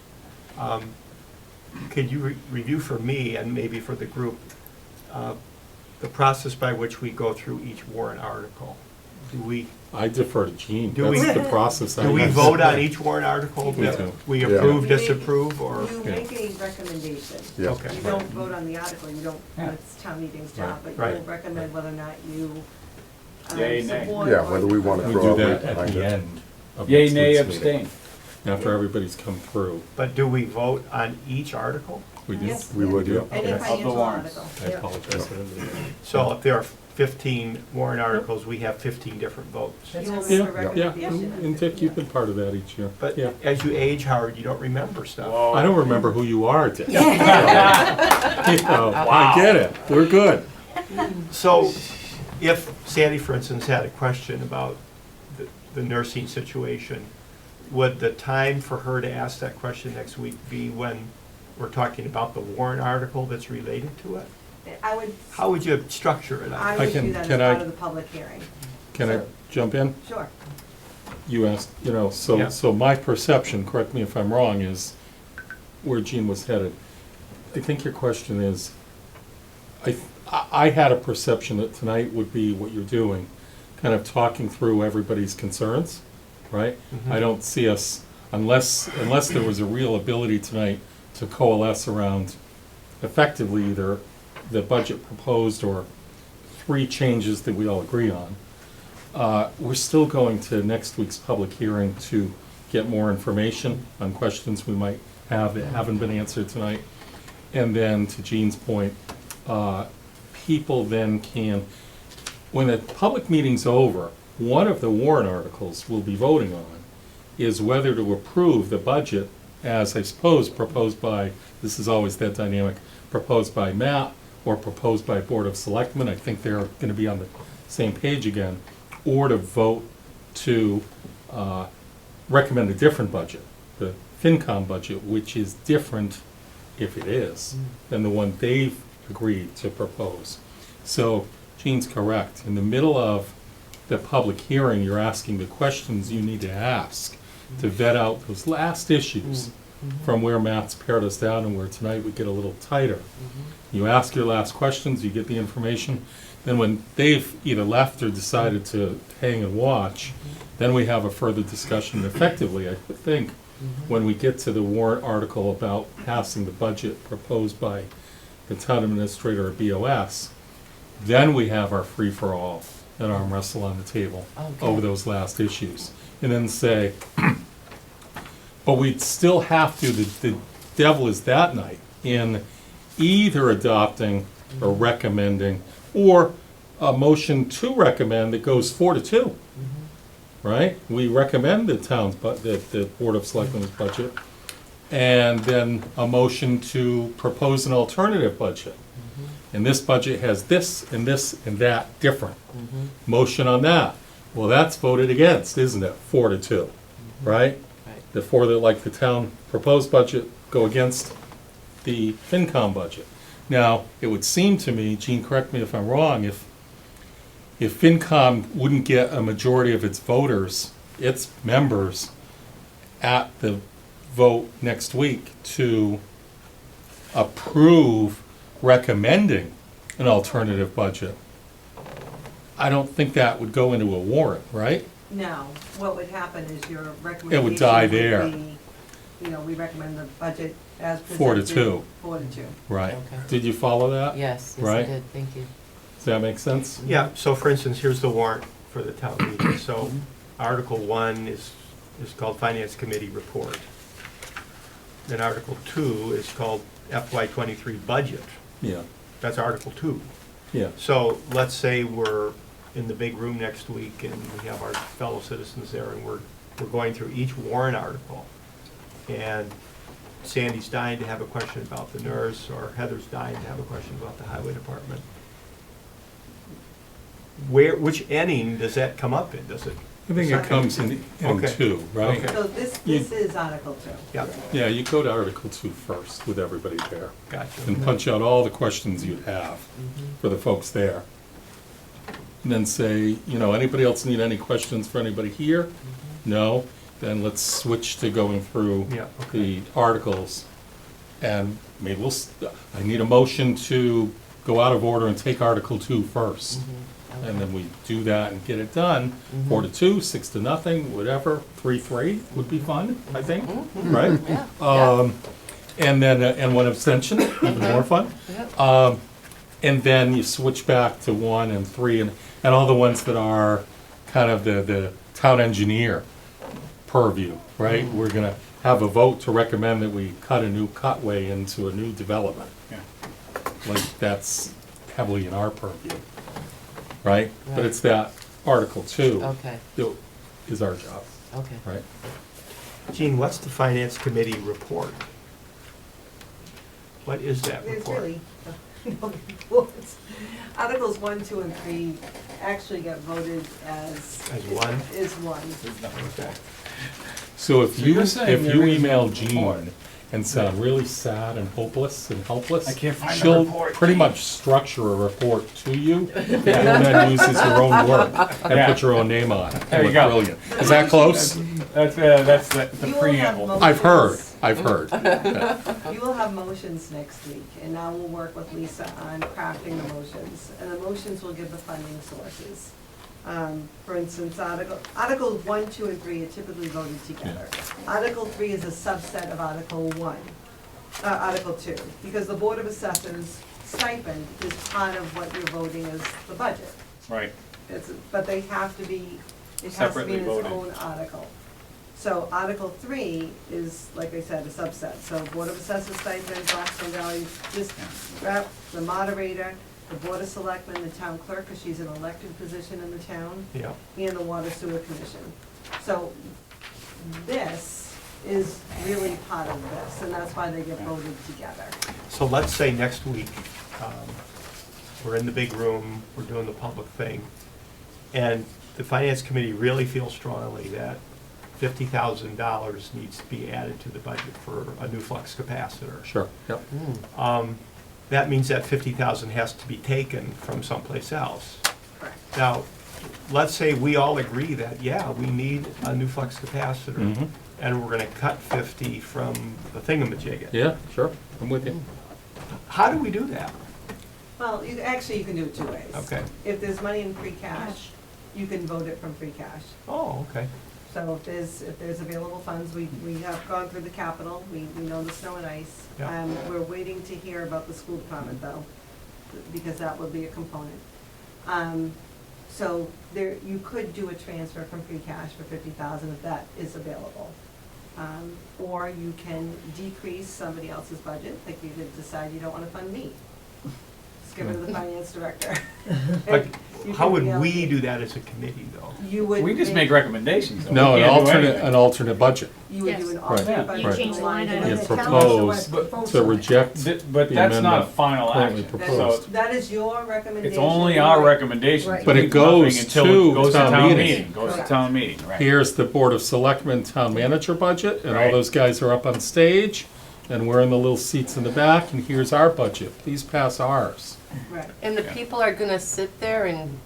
could you review for me and maybe for the group, the process by which we go through each warrant article? Do we I defer to Jean, Do we- that's the process I Do we use. vote on each warrant article? We that do. We Yeah. approve, You make- disapprove, or? You Yeah. make a recommendation. Yeah. Okay. You don't vote on the article, you don't, Yeah. it's town meeting's job, Right. but Right. you'll recommend whether or not you Yay, nay. support. Yeah, or- whether we wanna We throw do out that behind at the it. end of Yay, next nay, week's meeting, abstain. after everybody's come through. But do we vote on each article? We do. Yes. We would, yeah. Any Okay. financial warrants. article. I Yeah. apologize. I didn't do that. So if there are 15 warrant articles, we have 15 different votes. You will make Yeah, a yeah, recommendation. and Dick, you've been part of that each year. But Yeah. as you age, Howard, you don't remember stuff. Whoa. I don't remember who you are, Dick. You know, I get it, we're good. So if Sandy, for instance, had a question about the nursing situation, would the time for her to ask that question next week be when we're talking about the warrant article that's related to it? I would, How would you structure it? I I would can- do that as can part I- of the public hearing. Can I jump in? Sure. You asked, Yeah. so my perception, correct me if I'm wrong, is where Jean was headed. I think your question is, I had a perception that tonight would be what you're doing, kind of talking through everybody's concerns, right? I don't see us, unless there was a real ability tonight to coalesce around effectively either the budget proposed or 3 changes that we all agree on. We're still going to next week's public hearing to get more information on questions we might have that haven't been answered tonight. And then, to Jean's point, people then can, when the public meeting's over, one of the warrant articles we'll be voting on is whether to approve the budget as, I suppose, proposed by, this is always that dynamic, proposed by Matt or proposed by Board of Selectmen. I think they're gonna be on the same page again, or to vote to recommend a different budget, the FinCom budget, which is different, if it is, than the one they've agreed to propose. So Jean's correct. In the middle of the public hearing, you're asking the questions you need to ask to vet out those last issues from where Matt's pared us down and where tonight we get a little tighter. You ask your last questions, you get the information, then when they've either left or decided to hang and watch, then we have a further discussion effectively, I think, when we get to the warrant article about passing the budget proposed by the town administrator or BOS, then we have our free-for-all and arm wrestle on the table Okay. over those last issues. And then say, but we'd still have to, the devil is that night, in either adopting or recommending, or a motion to recommend that goes 4-2, right? We recommend the town's, the Board of Selectmen's budget, and then a motion to propose an alternative budget. And this budget has this and that different. Motion on that. Well, that's voted against, isn't it? 4-2, right? Right. The 4 that like the town proposed budget go against the FinCom budget. Now, it would seem to me, Jean, correct me if I'm wrong, if if FinCom wouldn't get a majority of its voters, its members, at the vote next week to approve recommending an alternative budget, I don't think that would go into a warrant, right? No, what would happen is your recommendation die would there. be, you know, we recommend the budget as presented. 4-2. 4-2. Right. Okay. Did you follow that? Yes, yes, I Right. did, thank you. Does that make sense? Yeah, so for instance, here's the warrant for the town meeting. So Article 1 is called Finance Committee Report. Then Article 2 is called FY '23 Budget. Yeah, That's Article 2. yeah. So let's say we're in the big room next week and we have our fellow citizens there and we're going through each warrant article. And Sandy's dying to have a question about the nurse, or Heather's dying to have a question about the highway department. Which inning does that come up in? Does it? I think it comes in Okay. 2, right? Okay. So this You- is Article 2. Yeah, Yeah, you go to Article 2 first with everybody there gotcha. and punch out all the questions you'd have Mm-hmm. for the folks there. And then say, you know, anybody else need any questions for anybody here? No? Then let's switch to going through Yeah, the articles. And maybe I need a motion to go out of order and take Article 2 first. And then we do that and get it done, 4-2, 6-0, whatever, 3-3 would be fun, I think, right? Yeah, yeah. And then, and one abstention, even more fun. Yep. And then you switch back to 1 and 3, and all the ones that are kind of the town engineer purview, right? We're gonna have a vote to recommend that we cut a new cutway into a new development. Yeah. Like, that's heavily in our purview, right? But Right. it's that Article 2 Okay, that is our job, okay. right? Gene, what's the Finance Committee report? What is that There's report? really no reports. Articles 1, 2, and 3 actually got voted as. As one? Is one. Okay. So if So you, you're saying if there you is no email report? Jean and sound really sad and hopeless and helpless, I can't find the she'll report, pretty Jean. much structure a report to you, that you'll then use as your own work and Yeah. put your own name on it. There you Look go. Brilliant. Is that close? That's the You will have preamble. motions. I've heard. Yeah. You will have motions next week, and now we'll work with Lisa on crafting the motions. And the motions will give the funding sources. For instance, Articles 1, 2, and 3 are typically voted together. Article 3 is a subset of Article 2, because the Board of Assessors stipend is part of what you're voting as the budget. Right. But they have to be, it has to be Separately in its voted. own article. So Article 3 is, like I said, a subset. So Board of Assessors stipend, Blackstone Valley District Rep, the moderator, the Board of Selectmen, the town clerk, because she's an elected position in the town, Yeah, and the Water Sewer Commission. So this is really part of this, and that's why they get voted together. so let's say next week, we're in the big room, we're doing the public thing, and the Finance Committee really feels strongly that $50,000 needs to be added to the budget for a new flux capacitor. Sure, yep. That means that 50,000 has to be taken from someplace else. Correct. Now, let's say we all agree that, yeah, we need a new flux capacitor, Mhm. and we're gonna cut 50 from the thingamajigger. Yeah, sure, I'm with you. How do we do that? Well, you can do it 2 ways. Okay. If there's money in free cash, you can vote it from free cash. Oh, okay. So if there's available funds, we have gone through the capital, we know the snow and ice. Yeah. We're waiting to hear about the school department though, because that would be a component. So you could do a transfer from free cash for 50,000 if that is available. Or you can decrease somebody else's budget, like you could decide you don't wanna fund me. Just give it to the finance director. But You how can would we reallocate. do that as a committee, though? You would. We just make recommendations. though. No, We an can't do alternate, anything. an alternate budget. You would do an Yes. alternate Right. budget. You change the line line item. You The town propose also to reject But the that's not amendment final currently action. proposed. That is your recommendation. It's only our recommendation. Right. But it We do nothing goes until to it goes town meeting. Goes to Correct. town meeting, right. Here's the Board of Selectmen Town Manager budget, and all Right. those guys are up on stage, and we're in the little seats in the back, and here's our budget. Please pass ours. Right. And the Yeah. people are gonna sit there and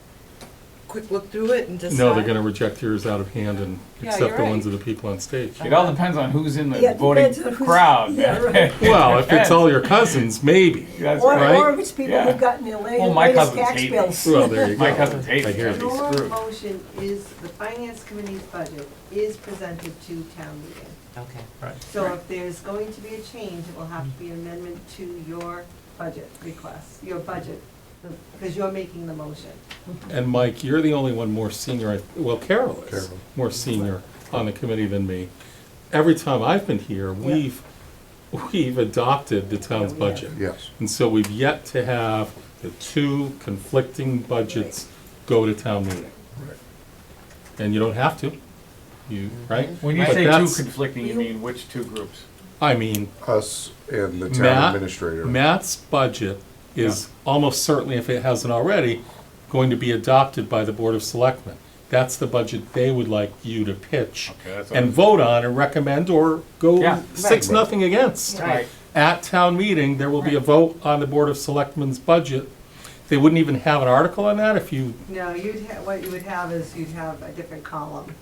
quick look through it and decide? No, they're gonna reject yours out of hand and Yeah, accept you're the right. ones of the people on stage. It all depends on who's in Yeah, the voting depends on who's- crowd, yeah, man. right. Well, if it's all your cousins, maybe. That's Or, right. or if it's people Yeah. who've gotten their Well, my latest cousins tax hate bills. Well, there you go. My cousins hate I it. hear I'd be you. Your screwed. motion is, the finance committee's budget is presented to town meeting. Okay. Right. So if there's going to be a change, it will have to be an amendment to your budget request, your budget, because you're making the motion. And Mike, you're the only one more senior, well, Carol is Carol. more senior on the committee than me. Every time I've been here, we've adopted the town's Yeah, we have. budget. Yes. And so we've yet to have the two conflicting budgets go to town meeting. Right. And you don't have to, you, right? When you But say two that's- conflicting, you mean which two groups? I mean, Us and the town Matt, administrator. Matt's budget is almost certainly, if it hasn't already, going to be adopted by the Board of Selectmen. That's the budget they would like you to pitch Okay, that's and all. vote on and recommend or go Yeah. 6-0 against. Right. At town meeting, there will be a vote on the Board of Selectmen's budget. They wouldn't even have an article on that if you, No, what you would have is you'd have a different column.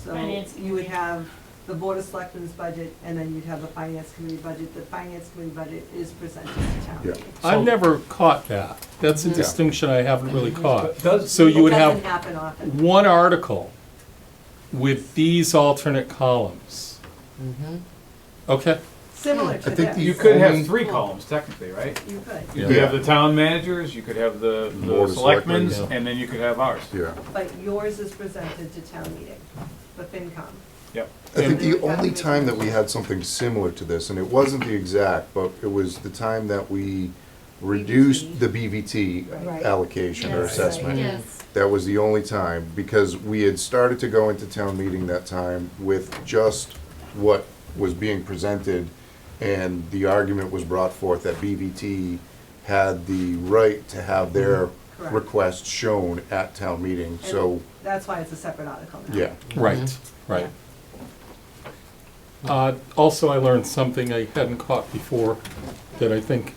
So Finance you would committee. have the Board of Selectmen's budget, and then you'd have the Finance Committee budget. The Finance Committee budget is presented to town Yeah. meeting. I've never caught that. That's a Yeah. distinction I haven't really caught. Does- So you would It have doesn't happen often. one article with these alternate columns. Mm-hmm. Okay, Similar to I think this. the You could have only- three columns technically, right? You could, You could Yeah. have the town managers, you could have the Board of selectmen's, Selectmen, yeah. and then you could have ours. Yeah. but yours is presented to town meeting, the FinCom. Yep. I think the And- only time that we had something similar to this, and it wasn't the exact, but it was the time that we reduced the BVT Right. allocation or Yes, assessment. Yes. That was the only time, because we had started to go into town meeting that time with just what was being presented, and the argument was brought forth that BVT had the right to have their Correct. request shown at town meeting, so, And that's why it's a separate article now. yeah. right, right. Also, I learned something I hadn't caught before that I think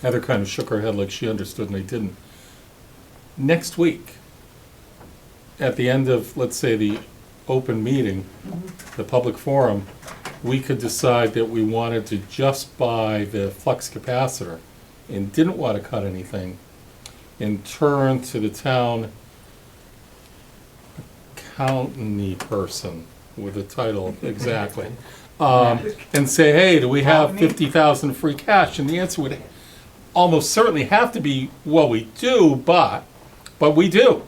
Heather kind of shook her head like she understood and I didn't. Next week, at the end of, let's say, the open meeting, the public forum, we could decide that we wanted to just buy the flux capacitor and didn't want to cut anything and turn to the town accountant person with a title, exactly. And say, hey, do we have Accountant-y? 50,000 free cash? And the answer would almost certainly have to be, well, we do, but we do,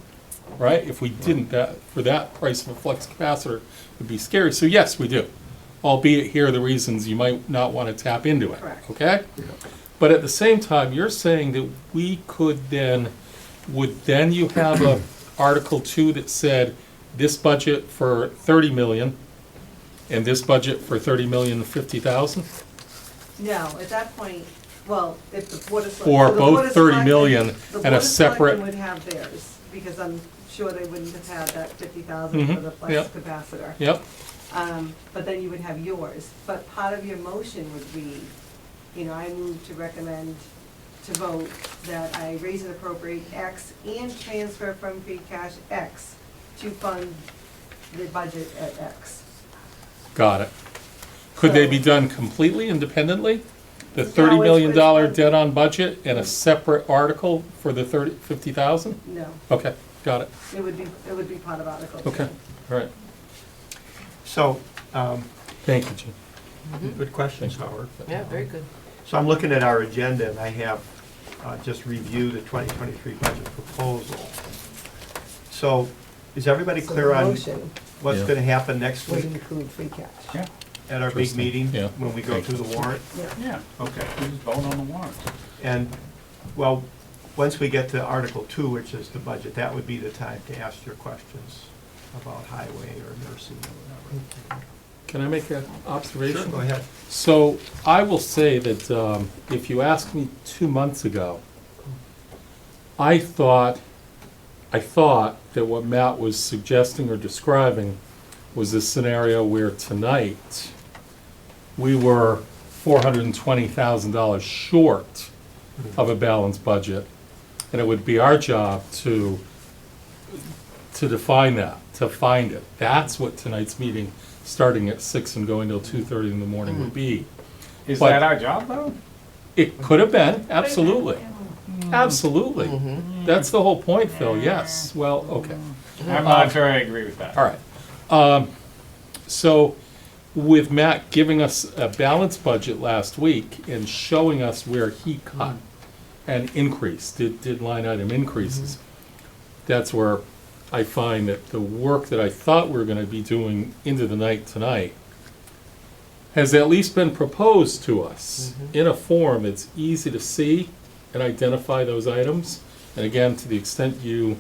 right? If we didn't, that, for that price of a flux capacitor would be scary. So yes, we do. Albeit here are the reasons you might not want to tap into it, Correct. okay? But at the same time, you're saying that we could then, would then you have a Article 2 that said this budget for 30 million and this budget for 30,050,000? No, at that point, well, if the Board of Select. Or so the Board both of 30 Selectmen- million the and Board a of Selectmen separate, would have theirs, because I'm sure they wouldn't have had that 50,000 Mhm, for the flex yep. capacitor. yep, But then you would have yours. But part of your motion would be, I move to recommend to vote that I raise and appropriate X and transfer from free cash X to fund the budget at X. got it. Could they So- be done completely independently? The No, $30 million it's- debt on budget and a separate article for the 50,000? No, Okay, got it, it would be part of Article 2. okay, all right. So, Thank you, Jim. good questions, Howard. Yeah, very good. So I'm looking at our agenda, and I have just reviewed the 2023 budget proposal. So is everybody So clear the on motion what's Yeah. going to happen next would week include free cash. Yeah, at our big Interesting. meeting? Yeah. When we go through the warrant? Yeah. yeah. Okay. We just vote on the warrant. And, well, once we get to Article 2, which is the budget, that would be the time to ask your questions about highway or nursing or whatever. Can I make an observation? Sure, go ahead. So I will say that if you asked me 2 months ago, I thought that what Matt was suggesting or describing was a scenario where tonight we were $420,000 short of a balanced budget, and it would be our job to to define that, to find it. That's what tonight's meeting, starting at 6 and going till 2:30 in the morning would be. Is But- that our job though? It could have been, absolutely, absolutely. Mhm. That's the whole point, Phil, yes. Well, okay. I'm not sure I agree with that. All right. So with Matt giving us a balanced budget last week and showing us where he cut and increased, did line item increases, that's where I find that the work that I thought we were gonna be doing into the night tonight has at least been proposed to us in a form that's easy to see and identify those items. And again, to the extent you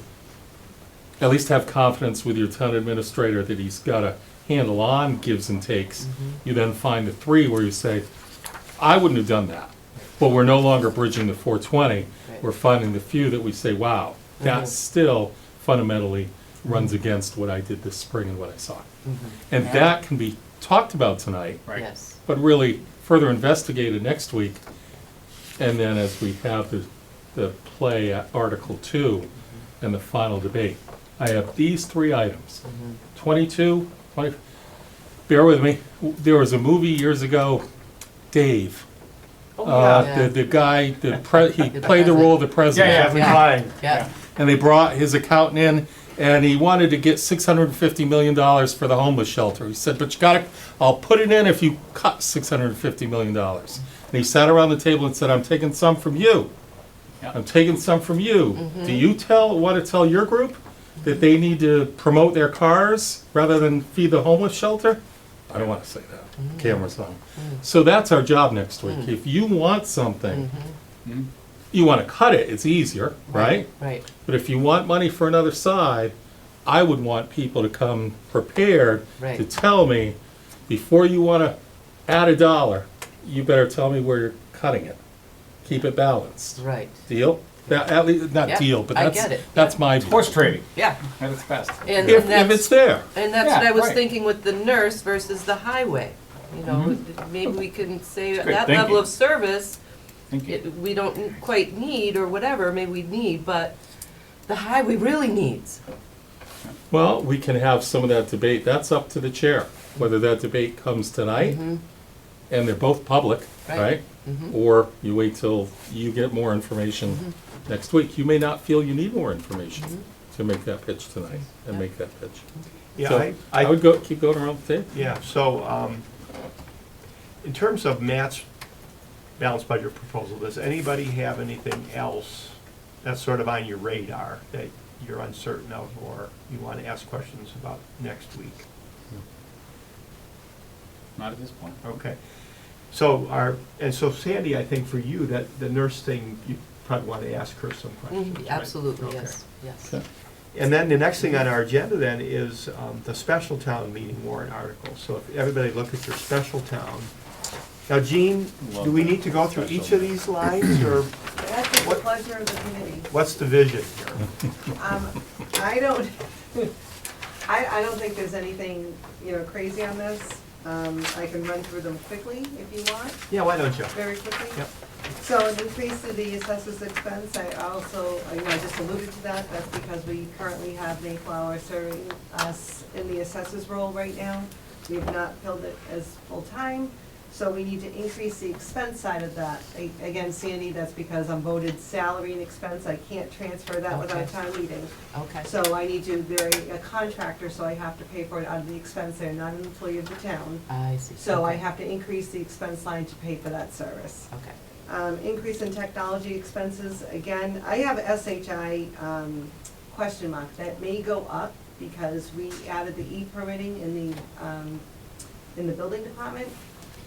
at least have confidence with your town administrator that he's got a handle on gives and takes, you then find the three where you say, I wouldn't have done that. But we're no longer bridging the 420. Right. We're finding the few that we say, wow, that still fundamentally runs against what I did this spring and what I saw. And that can be talked about tonight, Right. Yes. but really further investigated next week. And then as we have the play at Article 2 and the final debate, I have these three items. 22, 20, bear with me, there was a movie years ago, Dave. yeah. The guy, he The played the role of the president. Yeah, Kevin Yeah. Kline. Yeah, And they brought his accountant in, and he wanted to get $650 million for the homeless shelter. He said, but you gotta, I'll put it in if you cut $650 million. And he sat around the table and said, I'm taking some from you. Yeah. I'm taking some from you. Do you want to tell your group that they need to promote their cars rather than feed the homeless shelter? I don't want to say that. Camera's on. So that's our job next week. If you want something, you want to cut it, it's easier, right? right. But if you want money for another side, I would want people to come prepared to Right. tell me, before you want to add a dollar, you better tell me where you're cutting it. Keep it balanced. Right. Deal? At least, not Yeah, deal, but I that's, get it. that's my view. Horse trading Yeah. at its best. And If that's, it's there. and that's Yeah, what I was right. thinking with the nurse versus the highway. You know, maybe we can say good that level thinking. of service, Thank you. we don't quite need, or whatever, maybe we need, but the highway really needs. Well, we can have some of that debate. That's up to the chair, whether that debate comes tonight, Mhm. and they're both public, Right. right? Mhm. Or you wait till you get more information next week. You may not feel you need more information to make that pitch tonight and Yeah. make that pitch. Yeah, So I would go, keep going around the table. Yeah, so, in terms of Matt's balanced budget proposal, does anybody have anything else that's sort of on your radar that you're uncertain of or you want to ask questions about next week? Not at this point. Okay. So so Sandy, I think for you, that the nurse thing, you probably want to ask her some questions, right? Absolutely, Okay. yes, yes. Okay. And then the next thing on our agenda then is the special town meeting warrant article. So if everybody look at your special town. Now, Jean, do we need to go through each of these lines, or That's at the What- pleasure of the committee. what's the vision here? I don't, I don't think there's anything, crazy on this. I can run through them quickly if you want, Yeah, why don't you? very quickly. Yep. So an increase to the assessor's expense, I also, I just alluded to that, that's because we currently have Mayflower serving us in the assessor's role right now. We have not filled it as full-time, so we need to increase the expense side of that. Again, Sandy, that's because I'm voted salary and expense, I can't transfer that without a Okay. town meeting. Okay. So I need to, they're a contractor, so I have to pay for it out of the expense, they're not an employee of the town. I see. So I Okay. have to increase the expense line to pay for that service. Okay. Increase in technology expenses, again, I have SHI, question mark, that may go up because we added the e-permitting in the building department.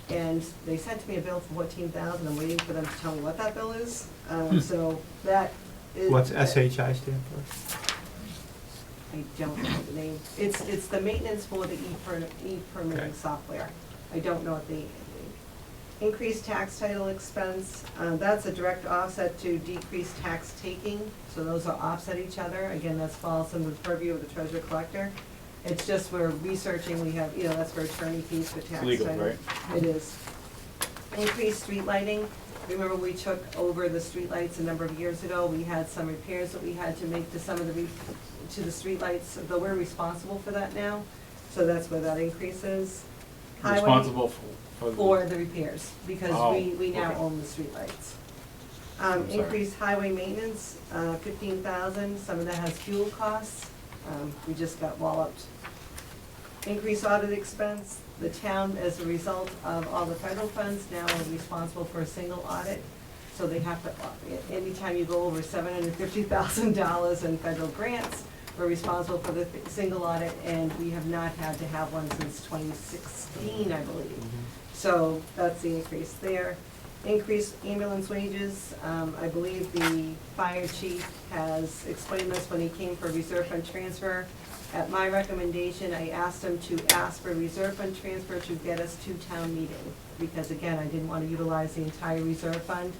And they sent me a bill for $14,000, I'm waiting for them to tell me what that bill is, so that is. What's SHI stand for? I don't know the name, it's the maintenance for the e-permitting Okay. software, I don't know what the. Increased tax title expense, that's a direct offset to decreased tax taking, so those will offset each other. Again, that falls under the purview of the treasurer collector. It's just we're researching, we have, that's for attorney fees for tax title. Legal, right? It is. Increased street lighting, remember we took over the streetlights a number of years ago, we had some repairs that we had to make to some of to the streetlights, though we're responsible for that now, so that's where that increase is. Highway- Responsible For the repairs, because Oh, we now okay. own the streetlights. I'm sorry. Increased highway maintenance, 15,000, some of that has fuel costs, we just got walloped. Increased audit expense, the town, as a result of all the federal funds, now are responsible for a single audit. So they have to, anytime you go over $750,000 in federal grants, we're responsible for the single audit, and we have not had to have one since 2016, I believe. So that's the increase there. Increased ambulance wages, I believe the fire chief has explained this when he came for reserve fund transfer. At my recommendation, I asked him to ask for reserve fund transfer to get us to town meeting, because again, I didn't want to utilize the entire reserve fund.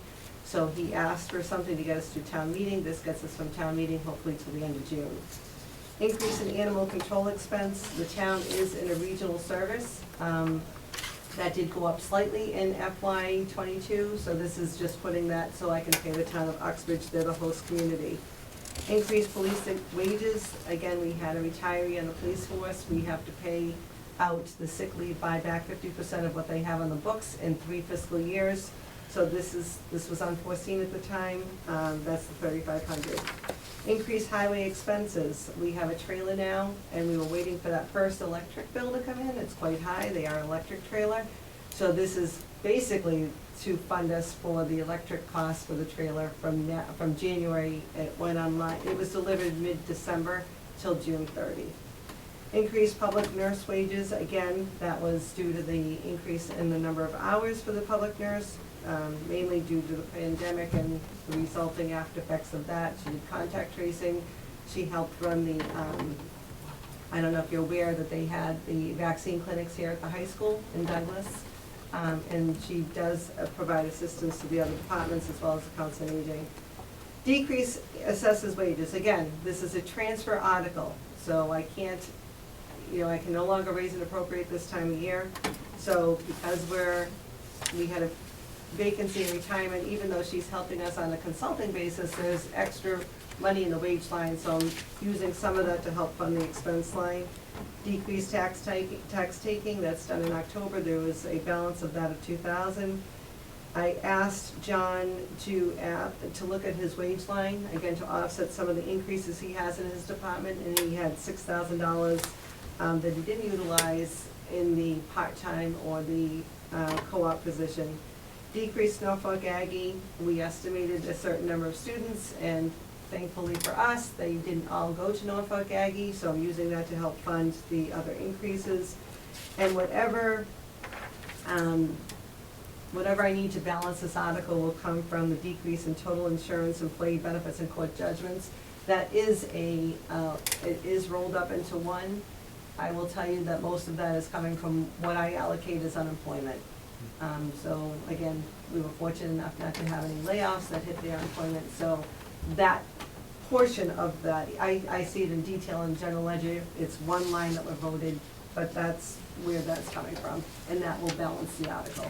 So he asked for something to get us to town meeting, this gets us from town meeting hopefully till the end of June. Increase in animal control expense, the town is in a regional service. That did go up slightly in FY '22, so this is just putting that so I can pay the town of Uxbridge, they're the host community. Increased police wages, again, we had a retiree on the police force, we have to pay out the sick leave, buy back 50% of what they have on the books in 3 fiscal years. So this was unforeseen at the time, that's the 3,500. Increased highway expenses, we have a trailer now, and we were waiting for that first electric bill to come in, it's quite high, they are an electric trailer. So this is basically to fund us for the electric costs for the trailer from January, it went online, it was delivered mid-December till June 30. Increased public nurse wages, again, that was due to the increase in the number of hours for the public nurse, mainly due to the pandemic and the resulting after effects of that. She did contact tracing, she helped run the, I don't know if you're aware that they had the vaccine clinics here at the high school in Douglas. And she does provide assistance to the other departments as well as the council on aging. Decrease assessors wages, again, this is a transfer article, so I can't, I can no longer raise and appropriate this time of year. So because we had a vacancy in retirement, even though she's helping us on a consulting basis, there's extra money in the wage line, so I'm using some of that to help fund the expense line. Decreased tax taking, that's done in October, there was a balance of that of 2,000. I asked John to look at his wage line, again, to offset some of the increases he has in his department, and he had $6,000 that he didn't utilize in the part-time or the co-op position. Decreased Norfolk Aggie, we estimated a certain number of students, and thankfully for us, they didn't all go to Norfolk Aggie, so I'm using that to help fund the other increases. And whatever I need to balance this article will come from the decrease in total insurance, employee benefits, and court judgments. That is it is rolled up into one. I will tell you that most of that is coming from what I allocate as unemployment. So again, we were fortunate enough not to have any layoffs that hit their employment, so that portion of that, I see it in detail in general ledger, it's one line that were voted, but that's where that's coming from, and that will balance the article.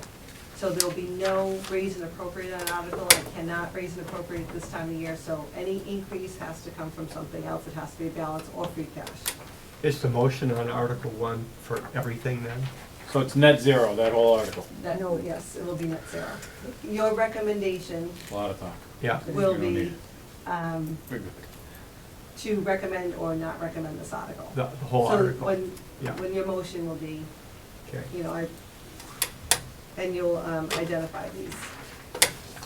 So there'll be no raise and appropriate on an article, I cannot raise and appropriate this time of year, so any increase has to come from something else, it has to be a balance or free cash. Is the motion on Article 1 for everything then? So it's net zero, that whole article. That, no, yes, it will be net zero. Your recommendation A lot of talk. Yeah. will We don't need be, We're good. to recommend or not recommend this article. The whole So article? when Yeah. your motion will be, Okay. and you'll identify these.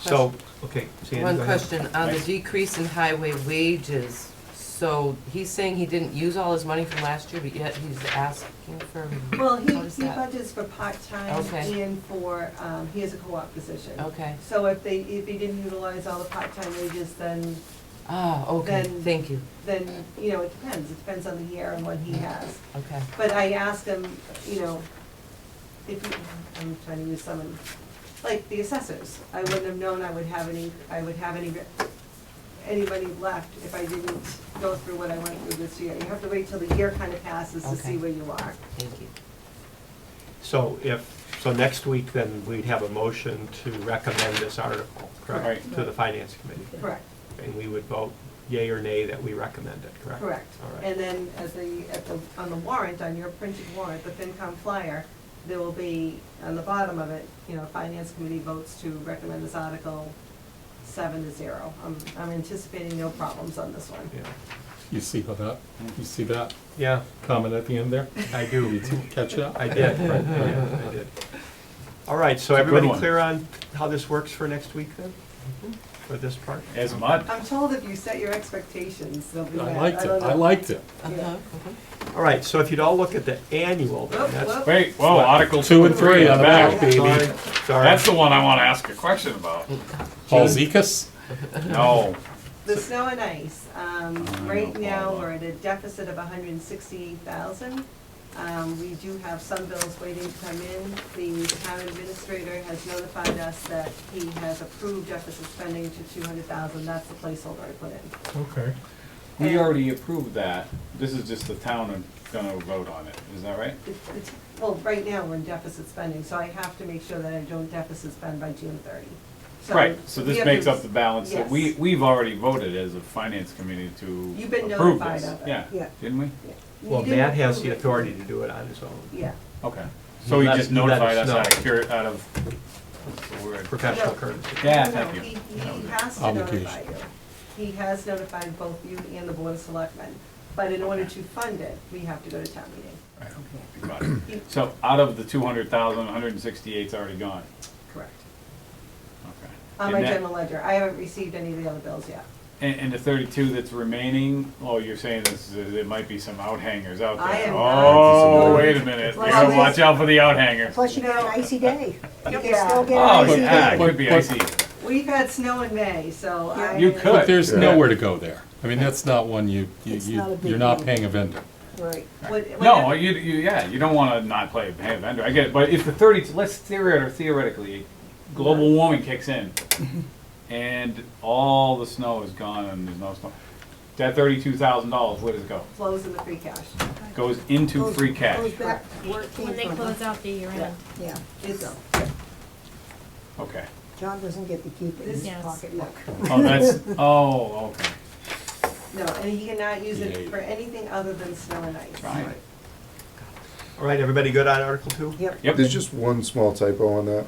So, okay, Sandy, One go ahead. question, on the decrease in highway wages, so he's saying he didn't use all his money from last year, but yet he's asking for, Well, he How does that- budgets for part-time Okay. and for, he has a co-op position. okay. So if he didn't utilize all the part-time wages, then, Ah, okay, Then- thank you, it depends on the year and what he has. okay. But I asked him, I'm trying to use someone, like the assessors, I wouldn't have known I would have anybody left if I didn't go through what I went through this year. You have to wait till the year kind of passes to Okay. see where you are. Thank you. So if So next week, then, we'd have a motion to recommend this article, correct? Right. To the finance committee. Correct, And we would vote yea or nay that we recommend it, correct? correct. All right. And then on the warrant, on your printed warrant, the FinCom flyer, there will be, on the bottom of it, Finance Committee votes to recommend this article 7-0. I'm anticipating no problems on this one. Yeah. You see that Yeah, comment at the end there? I do. Did you catch that? I did, yeah, I did. All right, so It's a good everybody one. clear on how this works for next week then? For this part? As mud. I'm told if you set your expectations, they'll be I met. liked it, don't know. I liked it. Yeah. All right, so if you'd all look at the annual, then Whoop, that's. whoop. Wait, whoa, Article 2 and 3 on the back, Sorry, baby. sorry. That's the one I wanna ask a question about. Paul Zekas? No. The snow and ice, right no now, problem. we're at a deficit of 168,000. We do have some bills waiting to come in. The town administrator has notified us that he has approved deficit spending to 200,000. That's the placeholder I put in. Okay. We already approved that. This is just the town gonna vote on it. Is that right? Well, right now, we're in deficit spending, so I have to make sure that I don't deficit spend by June 30. Right, so we this have makes to- up the balance that Yes. we've already voted as a finance committee to You've been approve notified this. of it. Yeah, Yeah. didn't we? Well, You didn't Matt has approve the it. authority to do it on his own. Yeah. Okay. So he let just it- you let notified us us know. out of, what's the word? Professional No. courtesy. Yeah, No, thank you. He has to Obligation. notify you. He has notified both you and the Board of Selectmen, but in order to fund it, we have to go to town meeting. Right, got it. So out of the 200,000, 168's already gone. Correct. Okay. On And my that- general ledger, I haven't received any of the other bills yet. And the 32 that's remaining, oh, you're saying there might be some outhangers out I there. am Oh, not- wait a minute. You Well, gotta yes. watch out for the outhangers. Plus you got an icy day. You can Yeah. still get Oh, an icy yeah, it day. could be icy. We've had snow in May, so I. You could. But there's Yeah. nowhere to go there. I mean, that's not one It's not a big you're not deal. paying a vendor. Right. No, you don't wanna not play a vendor, I get it, but if the 30, let's theoretically, global warming kicks in, and all the snow is gone and there's no snow, that $32,000, where does it go? Flows in the free cash. Goes into Goes- free cash. Goes back where it came When they from. close out the year Yeah, end. yeah. It's, Okay. John doesn't get to keep it in his Yes. pocketbook. Oh, that's, oh, okay. no, and he cannot use Yeah. it for anything other than snow and ice. Right. All right, everybody good on Article 2? Yep. Yep. There's just one small typo on that.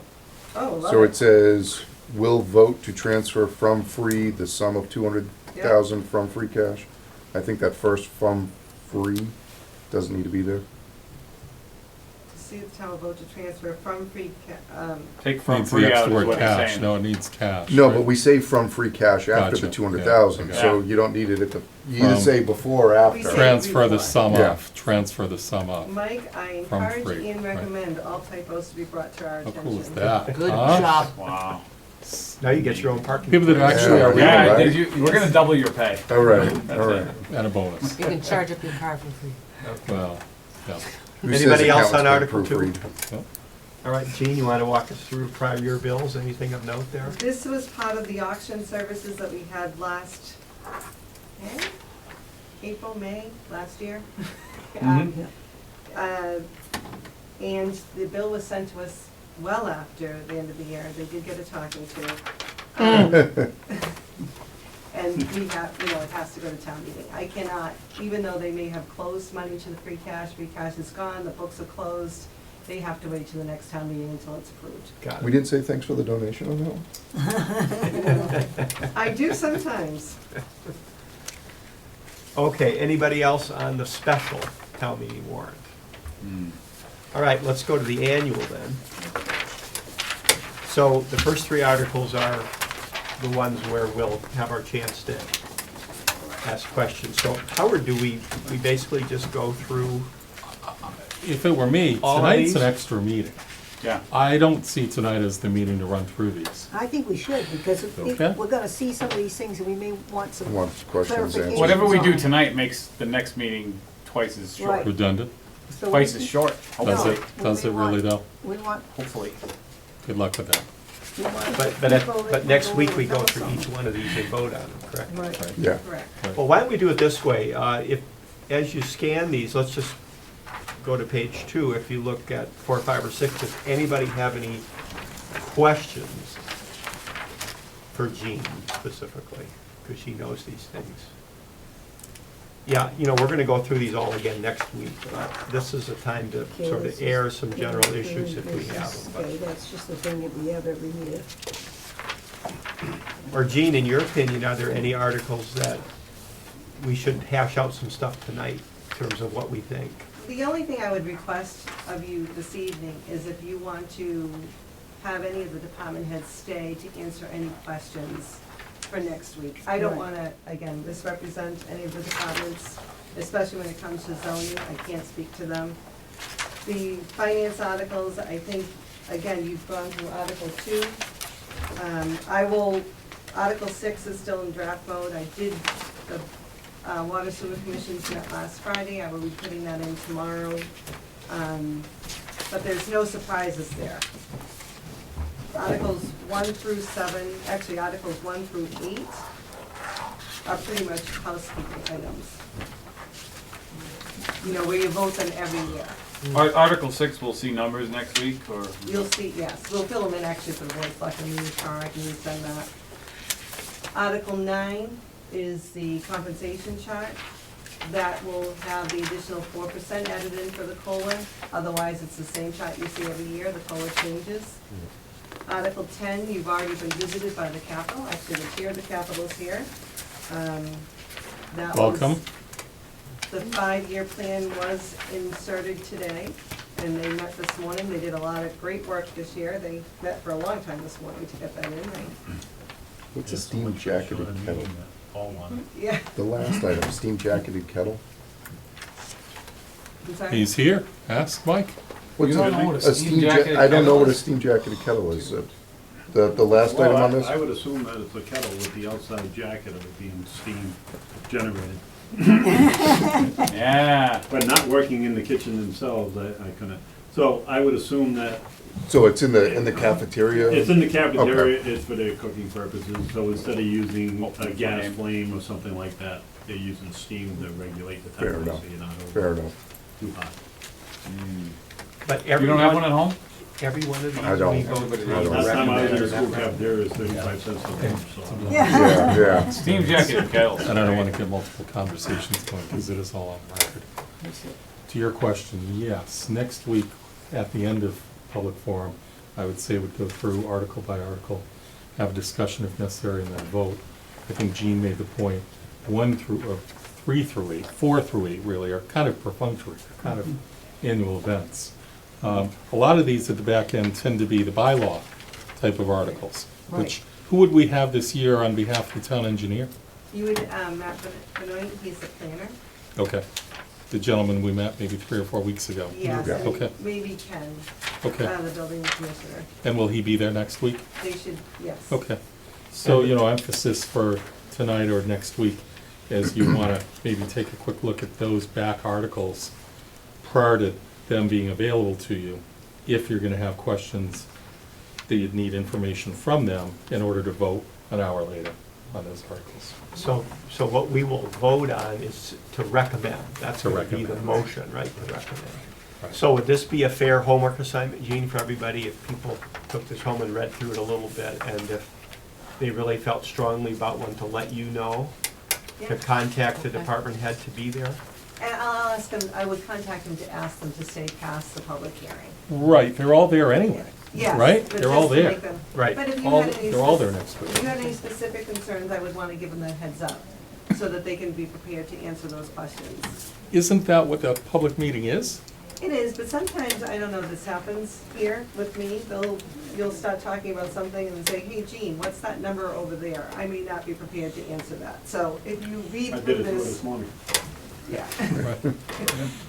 Oh, love So it. it says, will vote to transfer from free the sum of 200,000 from free cash. I think that first from free doesn't need to be there. To see the town vote to transfer from free Take from Needs the free out extra is word what he's cash. saying. No, it needs cash. No, right? but we say from free cash after Gotcha, the yeah, 200,000, so okay. you don't need it at the, you either From- say before or We after. say- Transfer the sum Yeah. off, transfer the sum off. Mike, I From encourage free, and right. recommend all typos to be brought to our How attention. cool is that? Good huh? job. Wow. Now you get your own parking. People that actually are Yeah, Yeah, reading right. we're gonna double your pay. All right, That's all right. it. and a bonus. You can charge up your car for free. Well, yeah. Who says Anybody else on accountants Article can't 2? proofread? All right, Gene, you want to walk us through prior year bills? Anything of note there? This was part of the auction services that we had last, May? April, May, last year. Mhm. And the bill was sent to us well after the end of the year. They did get a talking to. And we have, it has to go to town meeting. I cannot, even though they may have closed money to the free cash is gone, the books are closed, they have to wait till the next town meeting until it's approved. Got We it. didn't say thanks for the donation on that one? I do sometimes. Okay, anybody else on the special town meeting warrant? Mm. All right, let's go to the annual then. So the first three articles are the ones where we'll have our chance to ask questions. So Howard, do we basically just go through? If it were me, All of tonight's these? an extra meeting. Yeah. I don't see tonight as the meeting to run through these. I think we should, because Okay. we're gonna see some of these things and we may want some. Want questions answered. clarification. Whatever we do on. tonight makes the next meeting twice as short. Right. Redundant? So Twice we- as short, Does hopefully. it, does it really though? We want, Hopefully. Good luck with that. we want. But next people week that we go tell us through each something. one of these and vote on them, correct? Right. Yeah. Correct. Well, why don't we do it this way? If, as you scan these, let's just go to page 2, if you look at 4, 5, or 6, does anybody have any questions for Jean specifically? Because she knows these things. Yeah, you know, we're gonna go through these all again next week, but this is a time to Okay, sort this of is- air some yeah, general issues if we this have is- them. Okay, that's just the thing that we have every year. Or Jean, in your opinion, are there any articles that we should hash out some stuff tonight in terms of what we think? The only thing I would request of you this evening is if you want to have any of the department heads stay to answer any questions for next week. I don't Right. wanna, again, misrepresent any of the departments, especially when it comes to zoning, I can't speak to them. The finance articles, I think, again, you've gone through Article 2. Article 6 is still in draft mode. I did, the Water Sewer Commission's met last Friday, I will be putting that in tomorrow. But there's no surprises there. Articles 1 through 7, actually Articles 1 through 8 are pretty much housekeeping items. You know, where you vote them every year. Article 6, we'll see numbers next week, or? You'll see, yes, we'll fill them in actually for the board of selectmen meeting tomorrow, I can resend that. Article 9 is the compensation chart. That will have the additional 4% added in for the COLA, otherwise it's the same chart you see every year, the COLA changes. Article 10, you've already been visited by the Capitol, actually the chair of the Capitol is here. That was- Welcome. The 5-year plan was inserted today, and they met this morning. They did a lot of great work this year. They met for a long time this morning to get that in, right? What's a steam jacketed kettle? Yeah, The last item, steam jacketed kettle? I'm sorry. He's here. Ask Mike. What's You don't a- know what a a steam jacketed I don't know kettle what a is? steam jacketed kettle is. The last item on this? I would assume that it's a kettle with the outside jacket of it being steam generated. Yeah. But not working in the kitchen themselves, I couldn't. So I would assume that So it's in the cafeteria? it's in the cafeteria, it's for their cooking purposes. So instead of using a gas Flame. flame or something like that, they're using steam to regulate the Fair temperature, enough. so you're not Fair over enough. too hot. But You don't have one at everyone, home? every one of these I don't. we go through. I don't. Last time I was in recommend a school that cafeteria, it was 35 cents a lunch, so. Yeah, yeah. Steam jacketed kettles. And I don't want to get multiple conversations going because it is all on record. To your question, yes, next week, at the end of public forum, I would say would go through article by article, have a discussion if necessary, and then vote. I think Jean made the point, 3 through 8, 4 through 8 really are kind of perfunctory, they're kind of annual events. A lot of these at the back end tend to be the bylaw type of articles, which, who would we have this year on behalf of the town engineer? You would, Matt Benoit, he's the planner. Okay. The gentleman we met maybe 3 or 4 weeks ago. Yes, and Okay, maybe Ken, okay. the building commissioner. And will he be there next week? They should, yes. Okay. So, you know, emphasis for tonight or next week is you want to maybe take a quick look at those back articles prior to them being available to you, if you're going to have questions that you'd need information from them in order to vote an hour later on those articles. So what we will vote on is to recommend. That's To going to be the recommend. motion, right, to recommend. Right. So would this be a fair homework assignment, Jean, for everybody, if people took this home and read through it a little bit, and if they really felt strongly about one, to let you know, to Yeah. contact the Okay. department head to be there? And I'll ask them, I would contact them to ask them to stay past the public hearing. Right, they're all there anyway. Yes. Right? but They're all just to there. make them- Right. But if you All- had any. they're all there spec- next week. If you had any specific concerns, I would want to give them the heads up, so that they can be prepared to answer those questions. Isn't that what a public meeting is? It is, but sometimes, I don't know, this happens here with me, you'll start talking about something and say, hey, Jean, what's that number over there? I may not be prepared to answer that, so if you read I through did it this. this morning. Yeah. Right.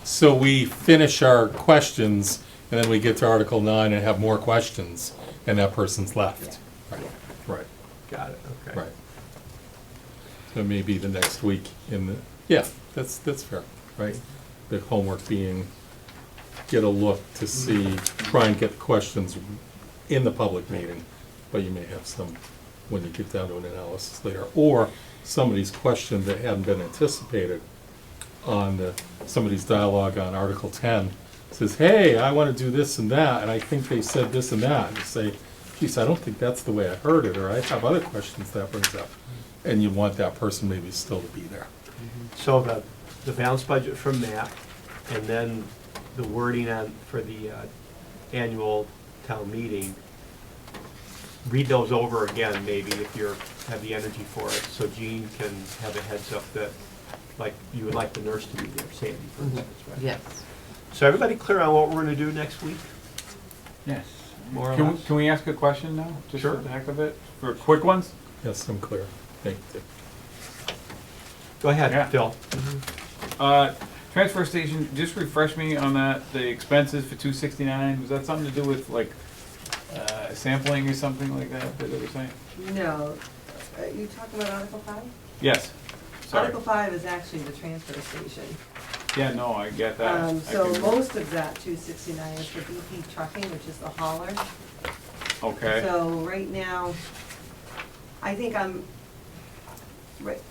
So we finish our questions, and then we get to Article 9 and have more questions, and that person's left. Right, right, Got it, okay. right. So maybe the next week in the, yeah, that's fair, right? The homework being, get a look to see, try and get questions in the public meeting, but you may have some when you get down to an analysis later. Or somebody's question that hadn't been anticipated on somebody's dialogue on Article 10 says, hey, I wanna do this and that, and I think they said this and that, and you say, geez, I don't think that's the way I heard it, or I have other questions that brings up. And you want that person maybe still to be there. So the balanced budget from Matt, and then the wording for the annual town meeting, read those over again, maybe, if you have the energy for it, so Jean can have a heads up that, like, you would like the nurse to be there, Sandy, for instance, right? Yes. So everybody clear on what we're gonna do next week, Yes. more or Can less? we ask a question now, just Sure. for the heck of it, for quick ones? Yes, I'm clear. Thank you. Go ahead, Yeah. Phil. Transfer station, just refresh me on that, the expenses for 269, was that something to do with like, sampling or something like that they were saying? No, you talking about Article 5? Yes, sorry. Article 5 is actually the transfer station. Yeah, no, I get that. I So can- most of that 269 is for BP trucking, which is the hauler. Okay, So right now, I think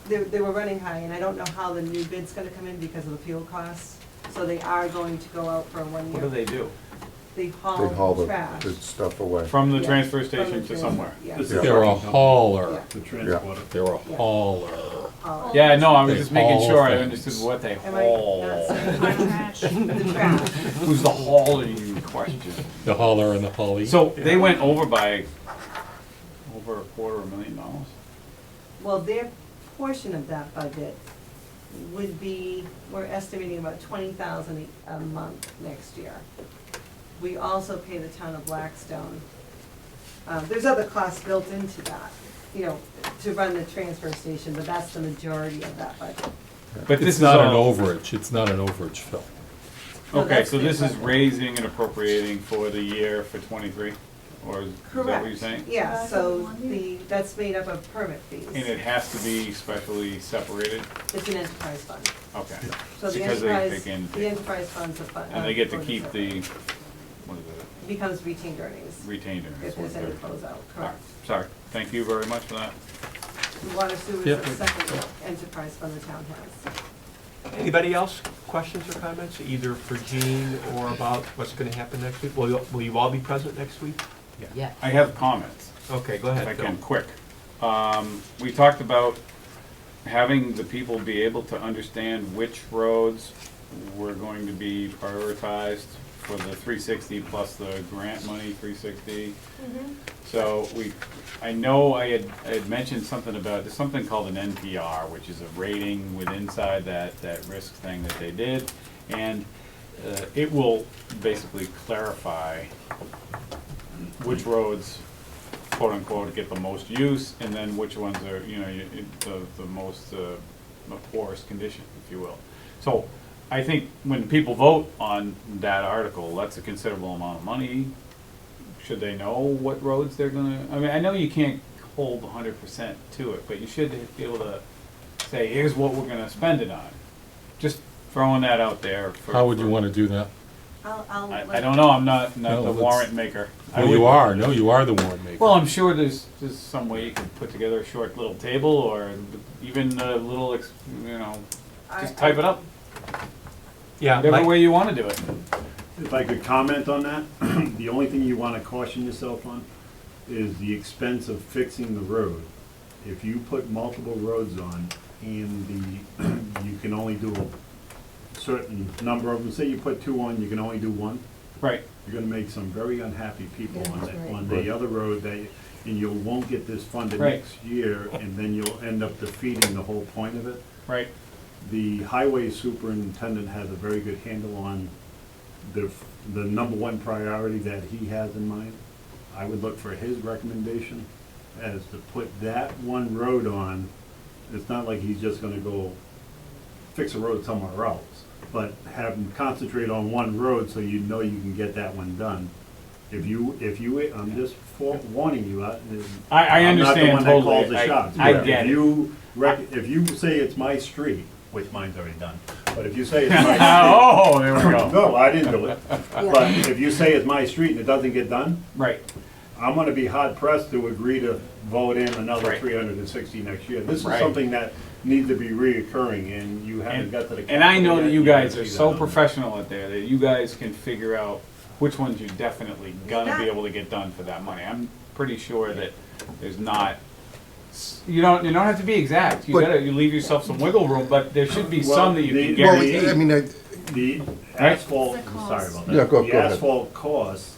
they were running high, and I don't know how the new bid's gonna come in because of the fuel costs. So they are going to go out for a 1 what year. do they do? They They haul haul the trash. stuff away. From the Yeah, transfer from the station to trans- somewhere? Yeah. This is They're a hauler. Yeah. The transporter. They're a Yeah. hauler. Haul. Yeah, no, I was They just making haul sure I things. understood what they Am I haul. not saying My that? trash. The trash. Who's the hauler you question? The hauler and the haulie. So they went over by over $250,000? Well, their portion of that budget would be, we're estimating about 20,000 a month next year. We also pay the town of Blackstone. There's other costs built into that, to run the transfer station, but that's the majority of that budget. But this It's is not an all- overage, it's not an overage, Phil. No, Okay, that's so the this is budget. raising and appropriating for the year for 23? Or is that what you're Correct. saying? Yeah, so that's made up of permit fees. And it has to be specially separated? It's an enterprise fund. Okay. So the Because they enterprise, can- the enterprise fund's a fund. And they get to keep the, what is it, Becomes retained earnings, retained earnings? if there's any closeout, Alright, correct. sorry, thank you very much for that. The water sewer is Yep. the second enterprise fund the town has. Anybody else, questions or comments, either for Jean or about what's gonna happen next week? Will you all be present next week? Yes. I have comments. Okay, go If ahead, I Phil. can, quick. We talked about having the people be able to understand which roads were going to be prioritized for the 360 plus the grant money, 360. So I know I had mentioned something about, there's something called an NPR, which is a rating inside that risk thing that they did. And it will basically clarify which roads, quote unquote, get the most use, and then which ones are, the most, the poorest condition, if you will. So I think when people vote on that article, that's a considerable amount of money. Should they know what roads they're gonna, I mean, I know you can't hold 100% to it, but you should be able to say, here's what we're gonna spend it on. Just throwing that out there. How would you wanna do that? I don't know, I'm not No, the let's- warrant maker. I No, you would- are, no, you are the warrant maker. Well, I'm sure there's some way you can put together a short little table, or even a little, just type it up, Yeah, whatever Mike? way you wanna do it. If I could comment on that, the only thing you wanna caution yourself on is the expense of fixing the road. If you put multiple roads on and you can only do a certain number of them, say you put 2 on, you can only do 1, Right, you're gonna make some very unhappy people Yeah, on that's that, right. on the other road, and you won't get this funded Right. next year, and then you'll end up defeating the whole point of it. right. The highway superintendent has a very good handle on the number one priority that he has in mind. I would look for his recommendation as to put that one road on. It's not like he's just gonna go fix a road somewhere else, but have him concentrate on one road so you know you can get that one done. If you, I'm just warning you, I I'm not the understand one that calls totally, the shots. I But get it. If you say it's my street, which mine's already done, but if you say it's my street. Oh, there we go. No, I didn't do it. But if you say it's my street and it doesn't get done, Right, I'm gonna be hard pressed to agree to vote in another Right. 360 next year. This is Right. something that need to be reoccurring, and you haven't got to the. And I know capital that yet, you guys gotta are see so that on there. professional out there that you guys can figure out which ones you're definitely gonna be not- able to get done for that money. I'm pretty sure that there's not, you don't have to be exact. You leave yourself some wiggle room, but there should be Well, some that you the- can Well, guarantee. I mean, The Right? asphalt, It's the cost. sorry about that. Yeah, go The ahead. asphalt cost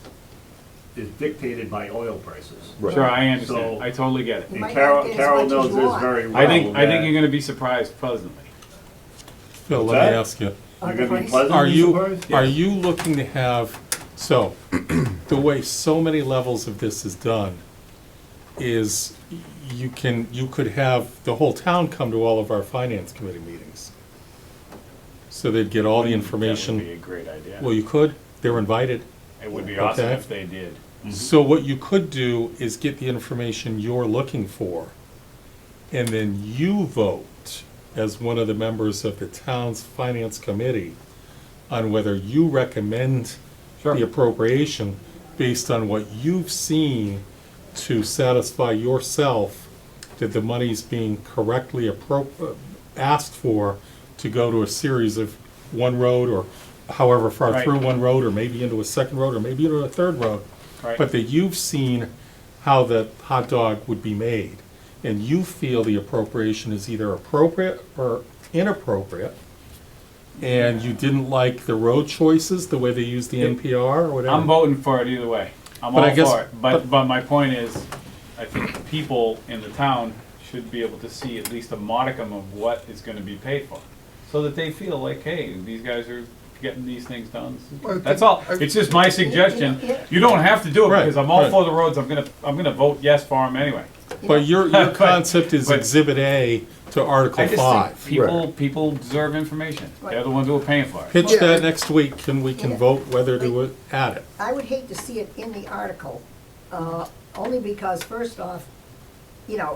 is dictated by oil prices. Right. Sure, I understand. So- I totally get it. You And might Carol, not get as Carol much as knows you this want. very well. I think that you're gonna be surprised pleasantly. Phil, What's let me that? ask you, You're gonna be Price. are pleasantly you, surprised? are you looking to have, so, the way so many levels of this is done is you could have the whole town come to all of our finance committee meetings. So they'd get all the That would be information. a great idea. Well, you could, they're invited. It would be awesome Okay. if they did. So what you could do is get the information you're looking for, and then you vote as one of the members of the town's finance committee on whether you recommend Sure. the appropriation based on what you've seen to satisfy yourself that the money's being correctly asked for to go to a series of one road or however far Right. through one road, or maybe into a second road, or maybe into a third road. Right. But that you've seen how the hot dog would be made, and you feel the appropriation is either appropriate or inappropriate, and you didn't like the road choices, the way they use the NPR or whatever. I'm voting for it either way. I'm But all I guess- for it. But my point is, I think the people in the town should be able to see at least a modicum of what is gonna be paid for. So that they feel like, hey, these guys are getting these things done. Well, I That's think- all. It's just my suggestion. Yeah. You don't have to do it Right, because I'm all right. for the roads. I'm gonna vote yes for them anyway. But your But- concept is but- Exhibit A to Article I just 5. think people deserve information. Right. They're the ones who are paying for it. Pitch Yeah. that next week, and we can Yeah. vote whether to add it. I would hate to see it in the article, only because first off,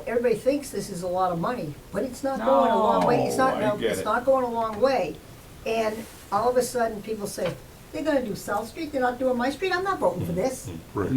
everybody thinks this is a lot of money, but it's not going a long way. It's not, No, I get it's it. not going a long way. And all of a sudden, people say, they're gonna do South Street, they're not doing my street, I'm not voting for this, Right.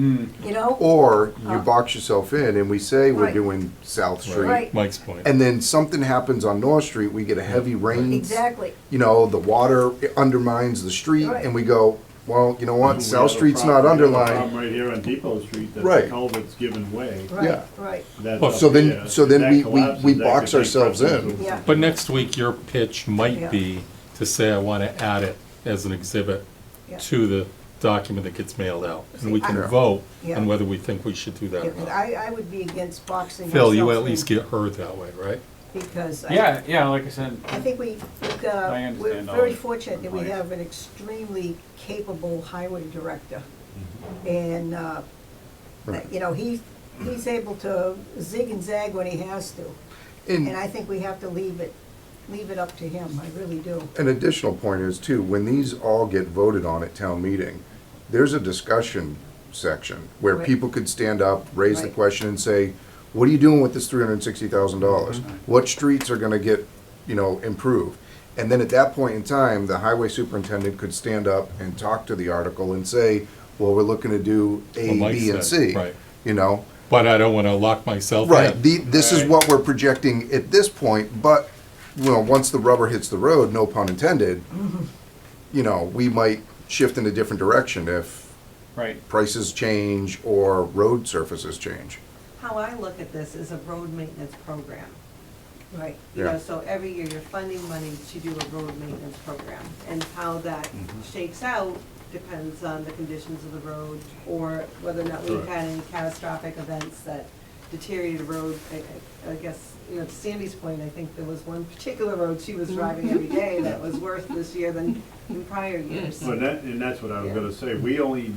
Or, you box yourself in and we say we're Right. doing South Street. Right. Mike's point. And then something happens on North Street, we get a heavy rain. exactly, The water undermines the street Right. and we go, well, you know what, We South have a Street's problem- not we have a underlined. problem right here on Depot Street, that Right. the culvert's given way. right, Yeah. right, That's Well, up So then- there. so If then that we collapses, box that could take ourselves in. precedence. yeah. But next week, your pitch might Yeah. be to say, I want to add it as an exhibit Yeah. to the document that gets mailed out. And we See, can I- vote Yeah. on whether we think we should do that Yeah, or and not. I would be against boxing Phil, you ourselves at least in, get heard that way, right? because Yeah, like I said, I think we're understand all very the fortunate that we points. have an extremely capable highway director. Mm-hmm. And, Right. he's able to zig and zag when he has to. And And I think we have to leave it up to him, I really do. an additional point is too, when these all get voted on at town meeting, there's a discussion section where Right. people could stand up, raise the Right. question and say, what are you doing with this $360,000? What streets are gonna get, improved? And then at that point in time, the highway superintendent could stand up and talk to the article and say, well, we're looking to do A, What Mike B, and said, C. right. You know? But I don't want to lock myself Right, in. this is Right. what we're projecting at this point, but, once the rubber hits the road, no pun intended, we might shift in a different direction if right. prices change or road surfaces change. How I look at this is a road maintenance program. Right. Yeah. So every year you're funding money to do a road maintenance program. And how that shakes out depends on the conditions of the road or whether or not we've Correct. had any catastrophic events that deteriorated the road. I guess, to Sandy's point, I think there was one particular road she was driving every day that was worse this year than in prior years. Well, and that's what I was Yeah. gonna say, we only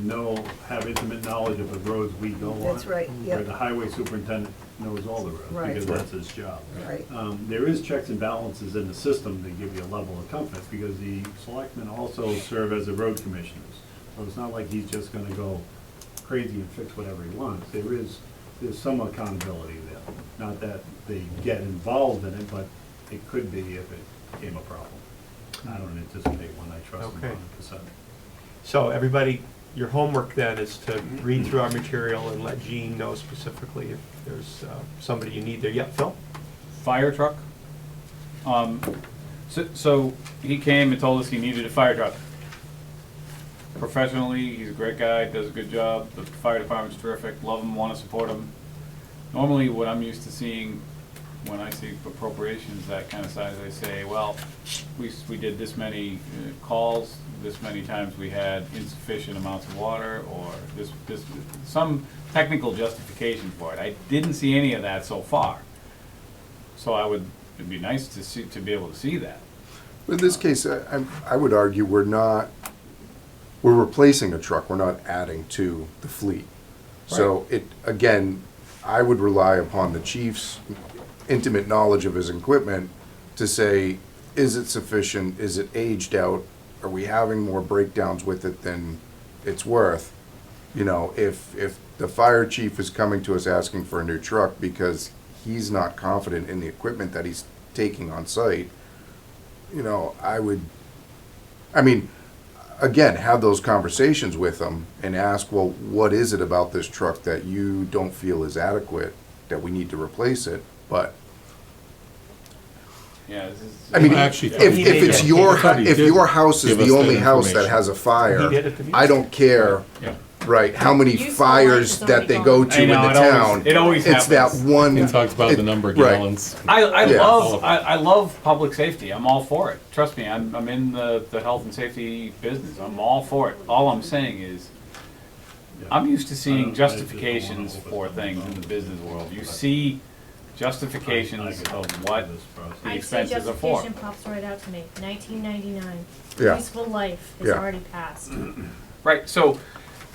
have intimate knowledge of the roads we go on. That's right, yeah. Where the highway superintendent knows all the roads, Right. because that's his job. Right. There is checks and balances in the system that give you a level of comfort, because the selectmen also serve as the road commissioners. So it's not like he's just gonna go crazy and fix whatever he wants. There's some accountability there. Not that they get involved in it, but it could be if it became a problem. I don't anticipate one, I trust them Okay. 100%. So everybody, your homework then is to read through our material and let Jean know specifically if there's somebody you need there. Yeah, Phil? Fire truck, So he came and told us he needed a fire truck. Professionally, he's a great guy, does a good job, the fire department's terrific, love him, wanna support him. Normally, what I'm used to seeing when I see appropriations, that kind of size, they say, well, we did this many calls, this many times we had insufficient amounts of water, or this, some technical justification for it. I didn't see any of that so far. So it'd be nice to see, to be able to see that. In this case, I would argue we're replacing a truck, we're not adding to the fleet. So again, I would rely upon the chief's intimate knowledge of his equipment to say, is it sufficient, is it aged out, are we having more breakdowns with it than it's worth? You know, if the fire chief is coming to us asking for a new truck because he's not confident in the equipment that he's taking on site, you know, again, have those conversations with them and ask, well, what is it about this truck that you don't feel is adequate, that we need to replace it? But, Yeah, this is. I mean, Actually, if your house is give us the that only house that information. has a He fire, did it to me. I don't care, Yeah. right, how many Useful life fires is that already they gone. go to I in know, the town. it always It's that happens. one. We talked about the number of right. gallons. I Yeah. I love public safety. I'm all for it. Trust me, I'm in the health and safety business. I'm all for it. All I'm saying is, I'm used to seeing justifications for things in the business world. You see justifications of what the I'd say expenses are for. justification pops right out to me, 1999. Yeah. Useful life is Yeah. already passed. Right, so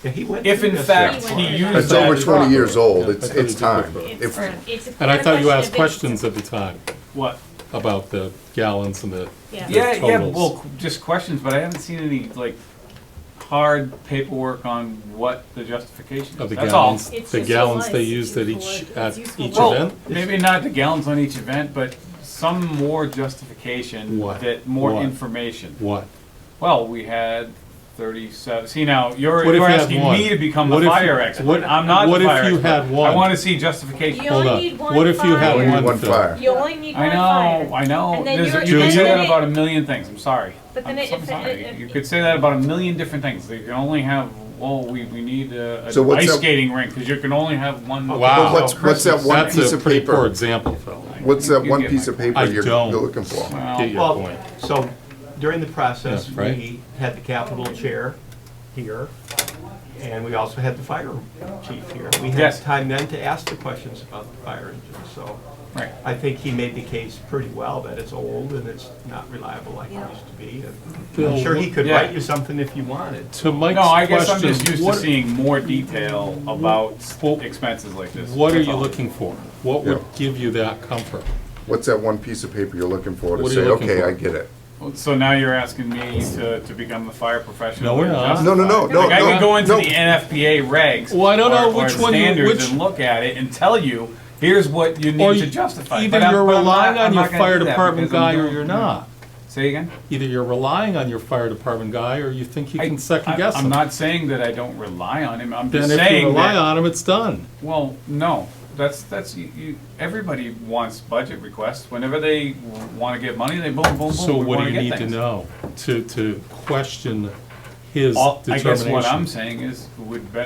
Yeah, he went if through in this. fact Yeah. he used It's that. over 20 years old, Yeah, it's I thought you time. did It's, If, it's And I not a thought you question asked of questions at the time What? about the gallons and the Yeah. Yeah, totals. well, just questions, but I haven't seen any, like, hard paperwork on what the justification of is. the That's all. gallons, It's the useful gallons life. they It's used at useful each, life. at It's useful each life. Well, event? maybe not the gallons on each event, but some more justification, What? that more What? information. What? Well, we had 37, see now, you're What if you had asking one? me to become What the if fire you- expert. what- I'm not what the if fire you expert. had one? I wanna see justification. You Hold only on. need one What if you had fire. only one, one Phil? fire. You only need one I fire. know, I know. And then There's you're- you can and say then that it- about a million things, I'm sorry. But then I'm if- sorry. if- You could say that about a million different things. You can only have, well, we need a So what's ice that- skating rink, because you can only have one. Wow. But what's that one That's piece a of pretty poor paper? example, Phil. What's that You one get piece my of paper I you're don't. looking for? Well, Get your Well, point. so during the process, Yeah, right. we had the capital chair here, and we also had the fire chief here. We had Yes. time then to ask the questions about the fire engine, so Right. I think he made the case pretty well that it's old and it's not reliable like it Yeah. used to be. And Bill, I'm sure he could Yeah. write you something if you wanted. To Mike's No, I guess I'm question, just used to what, seeing more detail about Well, expenses like this. what are That's you all. looking for? What would Yeah. give you that comfort? What's that one piece of paper you're looking for to What are say, you looking okay, for? I get it? So now you're asking me to become the fire professional? No, we're and not. justify No, no, no, it? no, Like, I no, can go into no. the NFPA regs. Well, I don't know or which one you- standards which- and look at it and tell you, here's what you Or need you- to justify. Either But I'm- you're but I'm not- relying on I'm your not gonna fire do that department because I'm guy or doing- you're not. Say again? Either you're relying on your fire department guy or you think you can second guess I'm him. not saying that I don't rely on him. I'm Then just if you saying rely that. on him, it's done. Well, no, that's everybody wants budget requests. Whenever they want to get money, they boom, boom, boom. So we what do wanna you get need to things. know to question his I guess what I'm determination? saying is,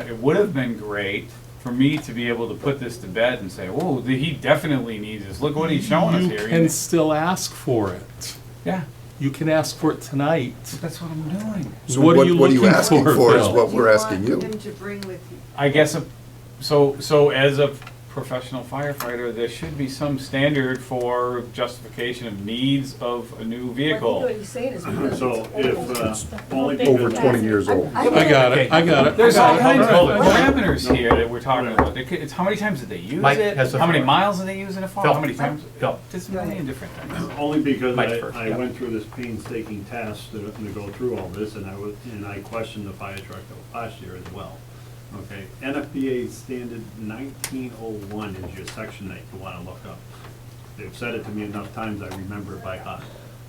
it would have been great for me to be able to put this to bed and say, oh, he definitely needs this. Look what he's showing us You here. can still ask for it. Yeah, You can ask for it tonight. that's what I'm doing. So What are you what are you looking asking for, for is Phil? what we're asking Do you you. want him to bring with you? I guess, so as a professional firefighter, there should be some standard for justification of needs of a new I think vehicle. what he's saying is because So it's old. if, only Over because, 20 years old. I got it, I got it. There's all kinds of Hold it. parameters here that we're talking about. It's how many times did they use Mike it? has the How many floor. miles did they use it for? Phil. How many times? Phil. There's a million different things. only because Mike first, I yeah. went through this painstaking task to go through all this, and I questioned the fire truck last year as well. Okay, NFPA standard 1901 is your section that you wanna look up. They've said it to me enough times, I remember it by heart.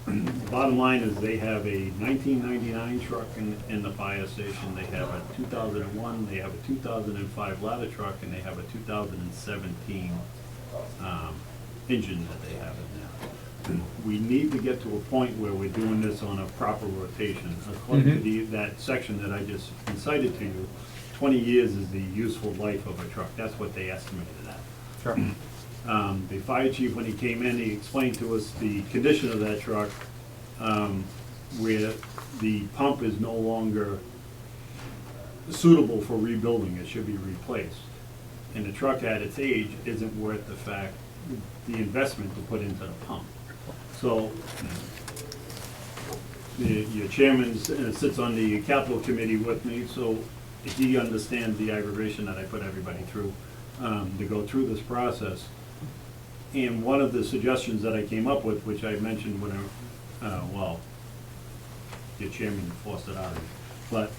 The bottom line is they have a 1999 truck in the fire station, they have a 2001, they have a 2005 ladder truck, and they have a 2017 engine that they have in there. we need to get to a point where we're doing this on a proper rotation. According to that section that I just cited to you, 20 years is the useful life of a truck. That's what they estimated at. Sure. The fire chief, when he came in, he explained to us the condition of that truck, where the pump is no longer suitable for rebuilding, it should be replaced. And the truck at its age isn't worth the investment to put into the pump. So, your chairman sits on the capital committee with me, so he understands the aggravation that I put everybody through, to go through this process. And one of the suggestions that I came up with, which I mentioned when your chairman forced it out of me, but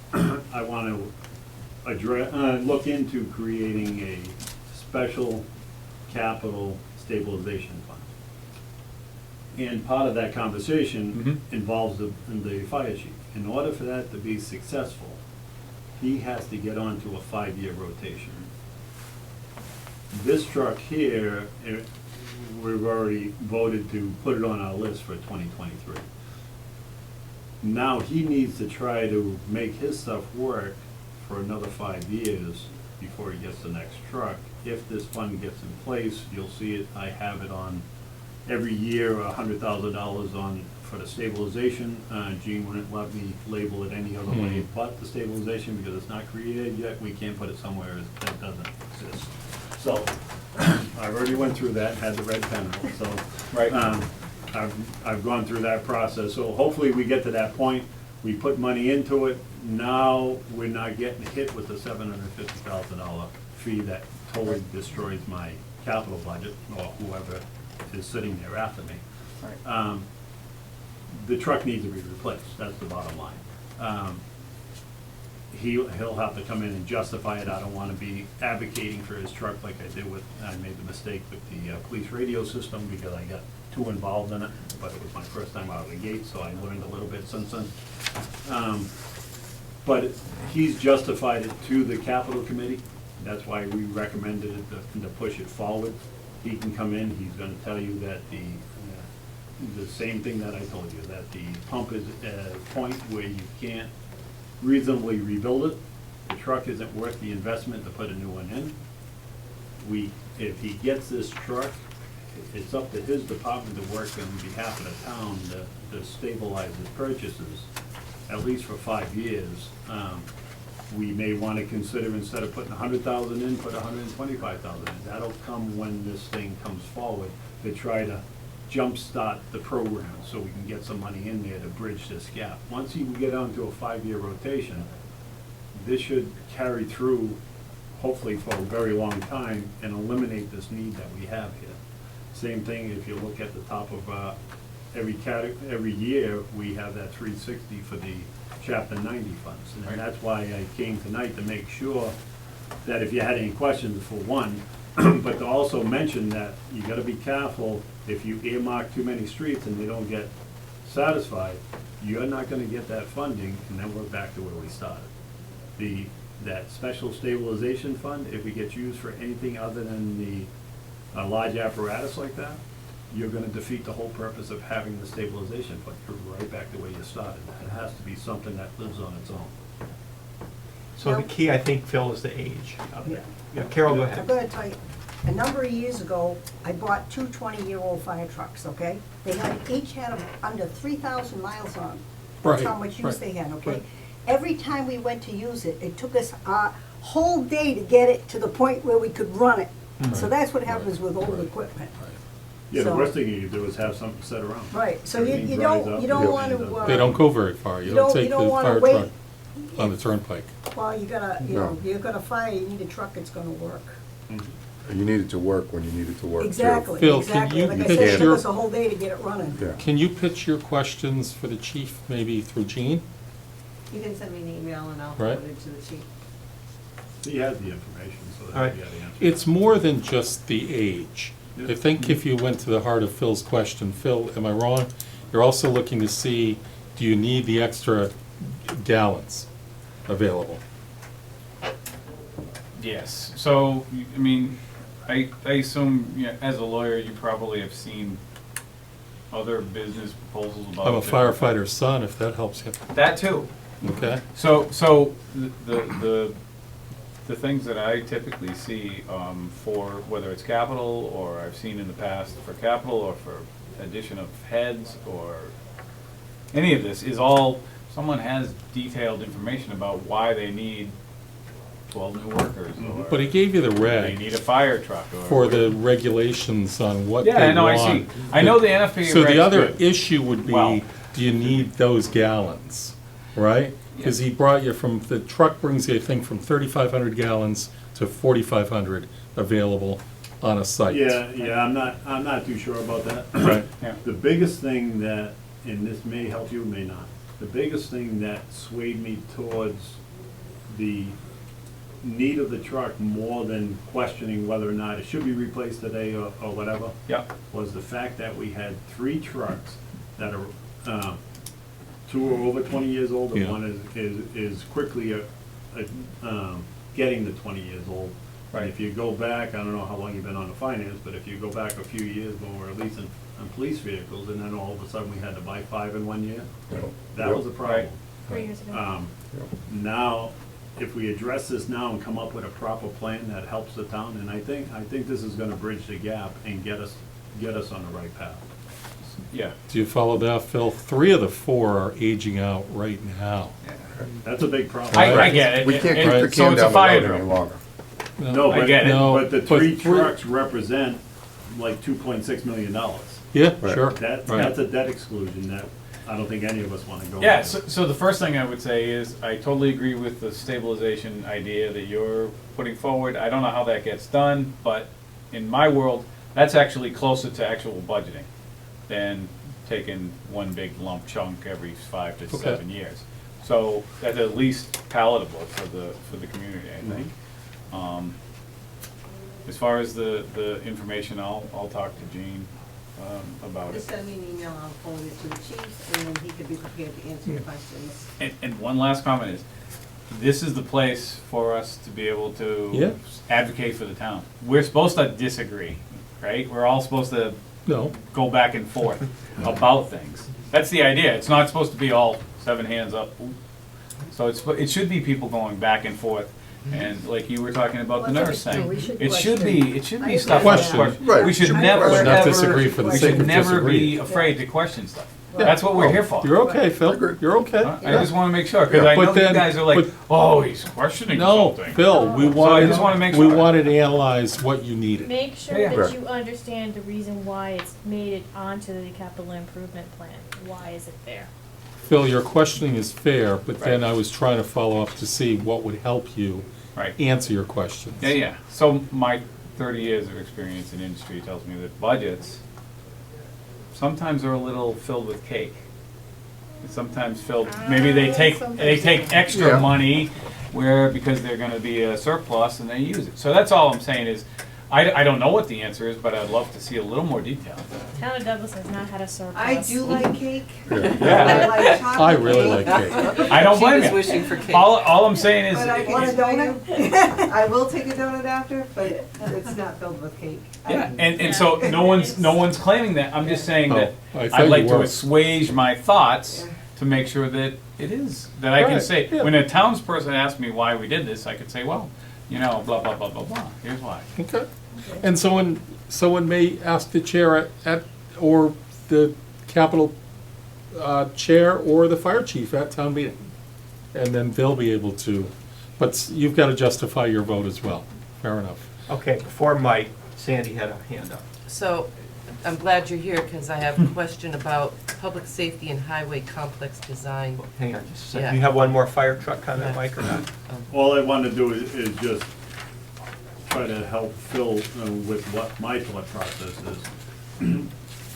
I want to look into creating a special capital stabilization fund. And part of that conversation involves the fire chief. In order for that to be successful, he has to get onto a 5-year rotation. This truck here, we've already voted to put it on our list for 2023. Now he needs to try to make his stuff work for another 5 years before he gets the next truck. If this fund gets in place, you'll see it, I have it on every year, $100,000 on for the stabilization. Gene wouldn't let me label it any other way but the stabilization because it's not created yet. We can't put it somewhere that doesn't exist. So I already went through that, had the red pen out, so. Right. I've gone through that process, so hopefully we get to that point, we put money into it, now we're not getting hit with the $750,000 fee that totally destroys my capital budget, or whoever is sitting there after me. Right. The truck needs to be replaced, that's the bottom line. He'll have to come in and justify it. I don't wanna be advocating for his truck like I made the mistake with the police radio system because I got too involved in it, but it was my first time out of the gate, so I learned a little bit since then. But he's justified it to the capital committee, that's why we recommended it to push it forward. He can come in, he's gonna tell you that the same thing that I told you, that the pump is at a point where you can't reasonably rebuild it. The truck isn't worth the investment to put a new one in. If he gets this truck, it's up to his department to work on behalf of the town to stabilize his purchases, at least for 5 years. We may want to consider, instead of putting 100,000 in, put 125,000 in. That'll come when this thing comes forward to try to jumpstart the program so we can get some money in there to bridge this gap. Once you get onto a 5-year rotation, this should carry through hopefully for a very long time and eliminate this need that we have here. Same thing if you look at the top of every year, we have that 360 for the Chapter 90 funds. And that's why I came tonight to make sure that if you had any questions, for one, but to also mention that you gotta be careful, if you earmark too many streets and they don't get satisfied, you're not gonna get that funding, and then we're back to where we started. That special stabilization fund, if it gets used for anything other than a large apparatus like that, you're gonna defeat the whole purpose of having the stabilization fund. You're right back to where you started. It has to be something that lives on its own. So the key, I think, Phil, is the age of it. Yeah, Carol, go I'm ahead. gonna tell you, a number of years ago, I bought two 20-year-old fire trucks, okay? They each had under 3,000 miles on them. That's how Right, much use right, they had, okay? right. Every time we went to use it, it took us a whole day to get it to the point where we could run it. So Right. that's what happens with old equipment. Yeah, the So- worst thing you can do is have something set around. Right, so you Everything dries don't, up, you don't yeah. wanna, They don't go very far. You you don't don't, take you the don't wanna fire wait. truck on the turnpike. Well, you gotta, you No. know, you're gonna fire, you need a truck that's gonna work. You need it to work when you need it to work, too. Exactly, Phil, can exactly. you Like I pitch said, it your- took us a whole day to get it running. Yeah. Can you pitch your questions for the chief, maybe through Gene? You can send me an email and I'll Right. forward it to the chief. He has the information, so All that right. he had the answer. It's more than just the age. Yeah. I think if you went to the heart of Phil's question, Phil, am I wrong? You're also looking to see, do you need the extra gallons available? Yes, so, I mean, I assume, as a lawyer, you probably have seen other business proposals about. I'm a different- firefighter's son, if that helps you, That too. okay? So the things that I typically see, for whether it's capital, or I've seen in the past for capital, or for addition of heads, or any of this, is all, someone has detailed information about why they need 12 new workers, or But he gave you the they reg need a fire truck, or. for the regulations on what they want. Yeah, I know, I see. I know the NFPA So the reg's other good. issue would Well- be, do you need those gallons, right? Because he brought you from, the truck brings you, I think, from 3,500 gallons to 4,500 available on a site. Yeah, I'm not too sure about that. Right. Yeah. The biggest thing that, and this may help you, may not, the biggest thing that swayed me towards the need of the truck more than questioning whether or not it should be replaced today or whatever, Yeah, was the fact that we had 3 trucks that are, 2 are over 20 years old, and Yeah. one is quickly getting to 20 years old. And Right. if you go back, I don't know how long you've been on the finance, but if you go back a few years when we were leasing police vehicles, and then all of a sudden we had to buy 5 in 1 year, that was a problem. 3 years ago. Now, if we address this now and come up with a proper plan that helps the town, and I think this is gonna bridge the gap and get us on the right path. yeah. Do you follow that, Phil? 3 of the 4 are aging out right now. That's a big problem. I get it. We can't And- kick and the so can it's a down the fire road drill. any longer. No, I get it. but the 3 three- trucks represent like $2.6 million. Yeah, Right. sure. That's Right. a debt exclusion that I don't think any of us wanna go. Yeah, into. so the first thing I would say is, I totally agree with the stabilization idea that you're putting forward. I don't know how that gets done, but in my world, that's actually closer to actual budgeting than taking one big lump chunk every 5 to Okay. 7 years. So that's at least palatable for the community, I think. As far as the information, I'll talk to Gene about Just it. send me an email, I'll forward it to the chief, and then he could be prepared to answer your questions. And one last comment is, this is the place for us to be able to Yeah. advocate for the town. We're supposed to disagree, right? We're all supposed to No, go back and forth about things. That's the idea. It's not supposed to be all 7 hands up. Ooh. So it should be people going back and forth. And like you were talking about the Well, nurse so thing, we should it should be I stuff. Question. Right. We should Should never, question. Not ever, disagree for the we sake should of never be disagreeing. afraid to question stuff. Yeah. That's what we're here for. you're okay, Phil. Agree. You're okay. I just wanna make sure, cause I But know you then- guys are like, but- oh, he's questioning No, something. Phil, we So I wanted, just wanna make we sure. wanted to analyze what you needed. Make sure Yeah. that Right. you understand the reason why it's made it onto the capital improvement plan. Why is it there? Phil, your questioning is fair, but then Right. I was trying to follow up to see what would help you Right. answer your questions. Yeah. So my 30 years of experience in industry tells me that budgets sometimes are a little filled with cake. Sometimes filled, maybe they take extra Yeah. money where, because they're gonna be a surplus and they use it. So that's all I'm saying is, I don't know what the answer is, but I'd love to see a little more detail. Town of Douglas has not had a surplus. I do like cake. Yeah. I like chocolate I really cake. like cake. I don't She blame was you. wishing for cake. All I'm saying is, But I Want a can tell you, I will take a donut after, but it's not filled with cake. yeah, and so no one's claiming that. I'm just saying that Oh, I thought I'd you like to were. assuage my thoughts Yeah. to make sure that it is, that I can Right, say, yeah. when a townsperson asks me why we did this, I could say, well, you know, blah, blah, blah, blah, blah, here's why. Okay. And someone may ask the chair or the capital chair or the fire chief at town meeting. And then they'll be able to, but you've got to justify your vote as well. Fair enough. Okay, before Mike, Sandy had a hand up. So, I'm glad you're here, because I have a question about public safety and highway complex design. Hang on just a second. Yeah. You have one more fire truck comment, Mike, or not? All I want to do is just try to help Phil with what my thought process is.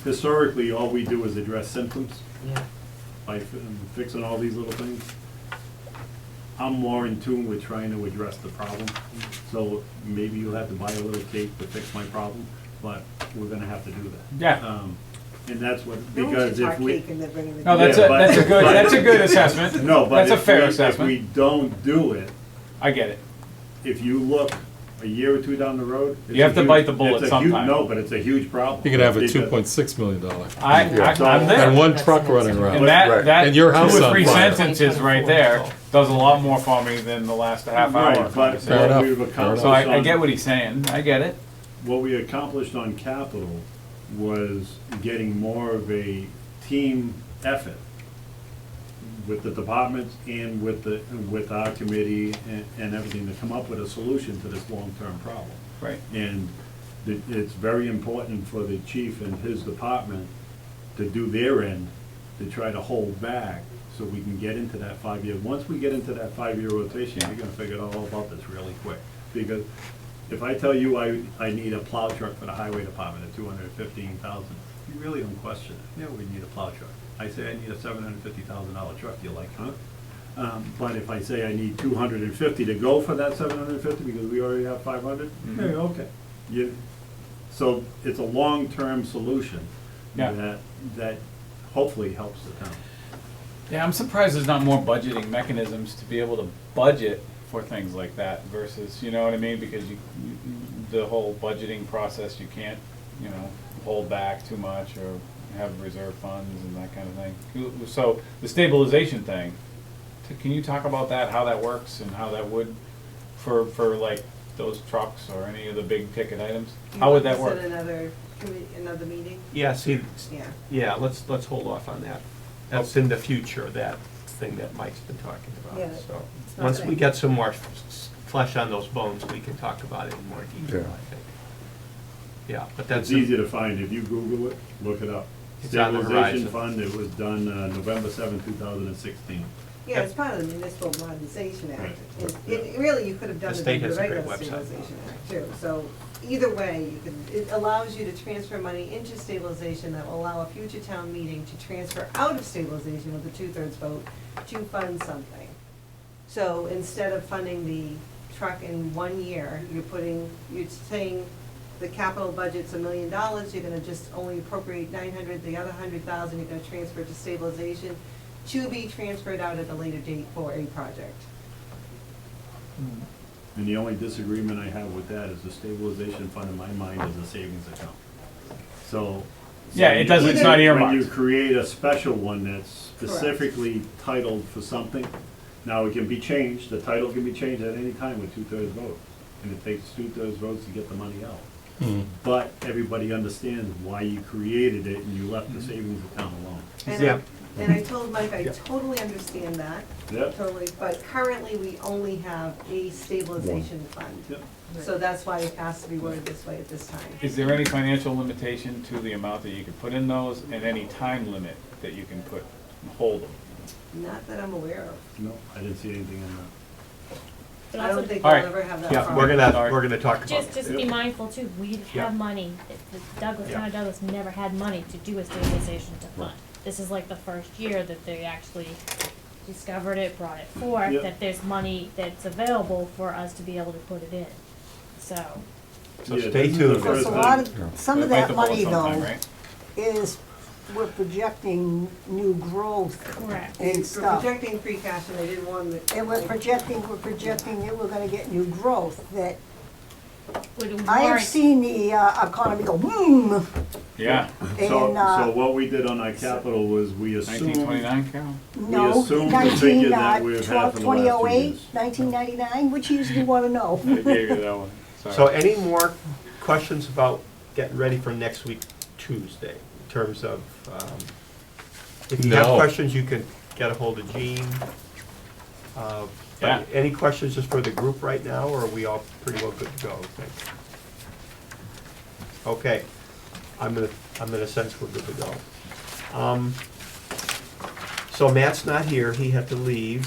Historically, all we do is address symptoms Yeah, by fixing all these little things. I'm more in tune with trying to address the problem. So maybe you'll have to buy a little cake to fix my problem, but we're gonna have to do that. Yeah. And that's what, No one because should if talk we. cake and they're bringing the. No, that's Yeah, a, but- that's a good assessment. No, but That's a if fair we, assessment. if we don't do it, I get it. if you look a year or two down the road. it's You have a to huge- bite the bullet it's a huge- sometime. No, but it's a huge problem. You could have a Because- $2.6 million. I'm And there. one That's truck an running extra. around. And that, Right. that And your two house or on three fire. sentences right there does a lot more for me than the last half hour. Right, but Fair what enough, we've fair accomplished So I get on, what he's saying, I get it. what we accomplished on capital was getting more of a team effort with the departments and with our committee and everything to come up with a solution to this long-term problem. Right. And it's very important for the chief and his department to do their end, to try to hold back, so we can get into that 5-year. Once we get into that 5-year rotation, Yeah. you're gonna figure out all about this really quick. Because if I tell you I need a plow truck for the highway department at $215,000, you really don't question it. Yeah, we need a plow truck. I say I need a $750,000 truck, you're like, huh? But if I say I need 250 to go for that 750 because we already have 500, hey, okay. So it's a long-term solution Yeah. that hopefully helps the town. Yeah, I'm surprised there's not more budgeting mechanisms to be able to budget for things like that versus, you know what I mean? Because the whole budgeting process, you can't, you know, hold back too much or have reserve funds and that kind of thing. So the stabilization thing, can you talk about that, how that works and how that would, for like those trucks or any of the big ticket items? How would that work? Set another meeting? Yeah, see, Yeah. yeah, let's hold off on that. That's in the future, that thing that Mike's been talking Yeah, about, so. it's not Once gonna- we get some more flesh on those bones, we can talk about it in more detail, Yeah. I think. Yeah, but that's. It's easy to find. If you Google it, look it up. It's on the Stabilization horizon. Fund, it was done November 7th, 2016. Yeah, it's part of the Municipal Modernization Act. Right. It really, you could have done The it state in the has a great regular website. Stabilization Act too. So either way, you can, it allows you to transfer money into stabilization that will allow a future town meeting to transfer out of stabilization with a 2/3 vote to fund something. So instead of funding the truck in 1 year, you're saying the capital budget's $1 million, you're gonna just only appropriate 900, the other 100,000 you're gonna transfer to stabilization to be transferred out at a later date for a project. And the only disagreement I have with that is the stabilization fund in my mind is a savings account. So. Yeah, it doesn't, it's not When you earmarked. create a special one that's specifically titled for something, now it can be changed, the title can be changed at any time with 2/3 vote. And it takes 2/3 votes to get the money out. But everybody understands why you created it and you left the savings account alone. Yeah. And I told Mike, I Yeah. totally understand that, Yep. totally, but currently we only have a stabilization fund. Yep. So that's why it has to be worded this way at this time. Is there any financial limitation to the amount that you can put in those and any time limit that you can hold them? Not that I'm aware of. No, I didn't see anything in that. But I don't also, think All we'll right. ever have that Yeah, problem. we're gonna talk about just it. be mindful too, we Yeah. have money, Douglas, Yeah. Town of Douglas never had money to do a stabilization to fund. This is like the first year that they actually discovered it, brought it forth, Yeah. that there's money that's available for us to be able to put it in, so. So Yeah, stay this is tuned. the Because first a lot time. of, some of Bite that the bullet money sometime, though right? is, we're projecting new growth Correct. and We're stuff. projecting free cash and they didn't want to. And we're projecting that we're gonna get new growth, that Would I have warrant, seen the economy go boom, Yeah, and, So what we did on our capital was we nineteen assumed, twenty-nine, Carol? no, assumed the figure that we've had for the last 2 2008, years. 1999, which years do you wanna know? I gave you that one, sorry. So any more questions about getting ready for next week, Tuesday, in terms of, if you have No. questions, you can get a hold of Gene. But Yeah. any questions just for the group right now, or are we all pretty well good to go, I think? Okay, I'm gonna sense we're good to go. So Matt's not here, he had to leave.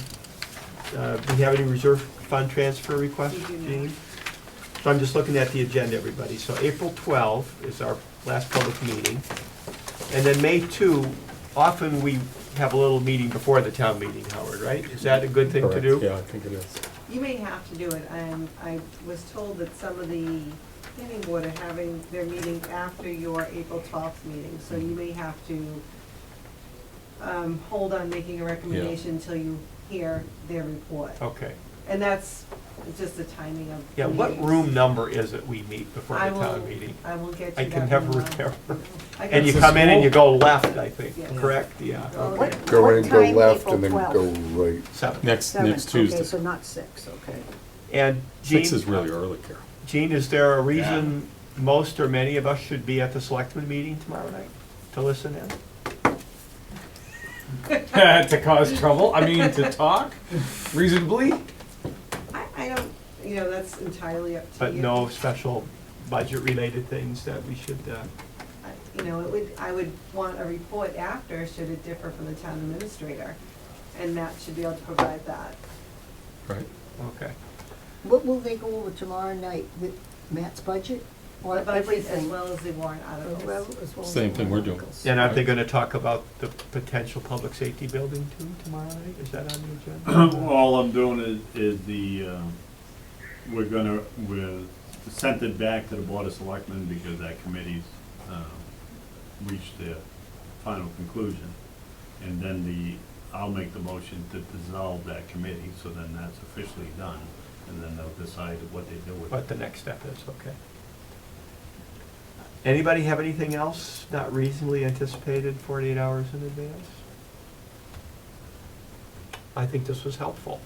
Do you have any reserve fund transfer requests, We do not. Gene? So I'm just looking at the agenda, everybody. So April 12th is our last public meeting. And then May 2, often we have a little meeting before the town meeting, Howard, right? Is that a good thing to Correct. do? Yeah, I think it is. You may have to do it. I was told that some of the planning board are having their meeting after your April 12th meeting, so you may have to hold on making a recommendation until you hear their report. Okay, And that's It's just the timing of. Yeah, the what meetings. room number is it we meet before I the will, town meeting? I will get you I that. can never room. remember. I And you got- come in and you go left, I think, Yeah. correct? Yeah, Oh, okay. What- Go in, go time, left, April and then 12th? go right. 7. Next Seventh, Tuesday. okay, so not 6, okay. And Jean? 6 is really early, Carol. Jean, is there a reason most or many of us should be at the selectmen meeting tomorrow night to listen in? To cause trouble, I mean, to talk reasonably. I don't, that's entirely up to you. But no special budget-related things that we should, I would want a report after, should it differ from the town administrator, and Matt should be able to provide that. Right. okay. What will they go over tomorrow night, with Matt's budget, or The budget as everything? well as the warrant articles. As well as Same the thing we're doing. articles. And aren't they gonna talk about the potential public safety building too tomorrow night? Is that on the agenda? All I'm doing is we're sent it back to the Board of Selectmen because that committee's, reached their final conclusion. And then I'll make the motion to dissolve that committee, so then that's officially done, and then they'll decide what they do with What it. the next step is, okay. Anybody have anything else not reasonably anticipated 48 hours in advance? I think this was helpful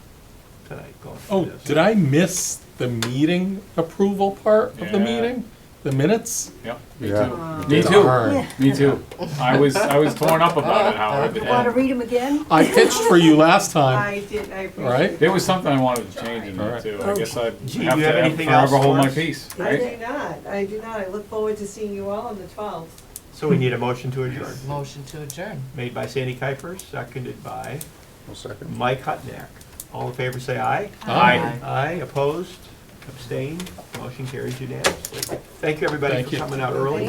tonight, going through Oh, this. did I miss the meeting approval part of the Yeah. meeting? The minutes? Yep. Yeah. Me too. Darn. Me too. I was torn up about it, Howard. You wanna and read them again? I pitched for you last time. I appreciate Right. There was something I wanted to change in All there right. too. I guess I'd Gee, have you to have have anything else forever hold for my us? peace, I right? do not. I look forward to seeing you all on the 12th. So we need a motion to adjourn. Motion to adjourn. Made by Sandy Kuiper, seconded by One second. Mike Hutnick. All in favor, say aye. Aye. Aye, opposed, abstained, motion carries unanimously. Thank you, everybody, Thank for you. coming out early.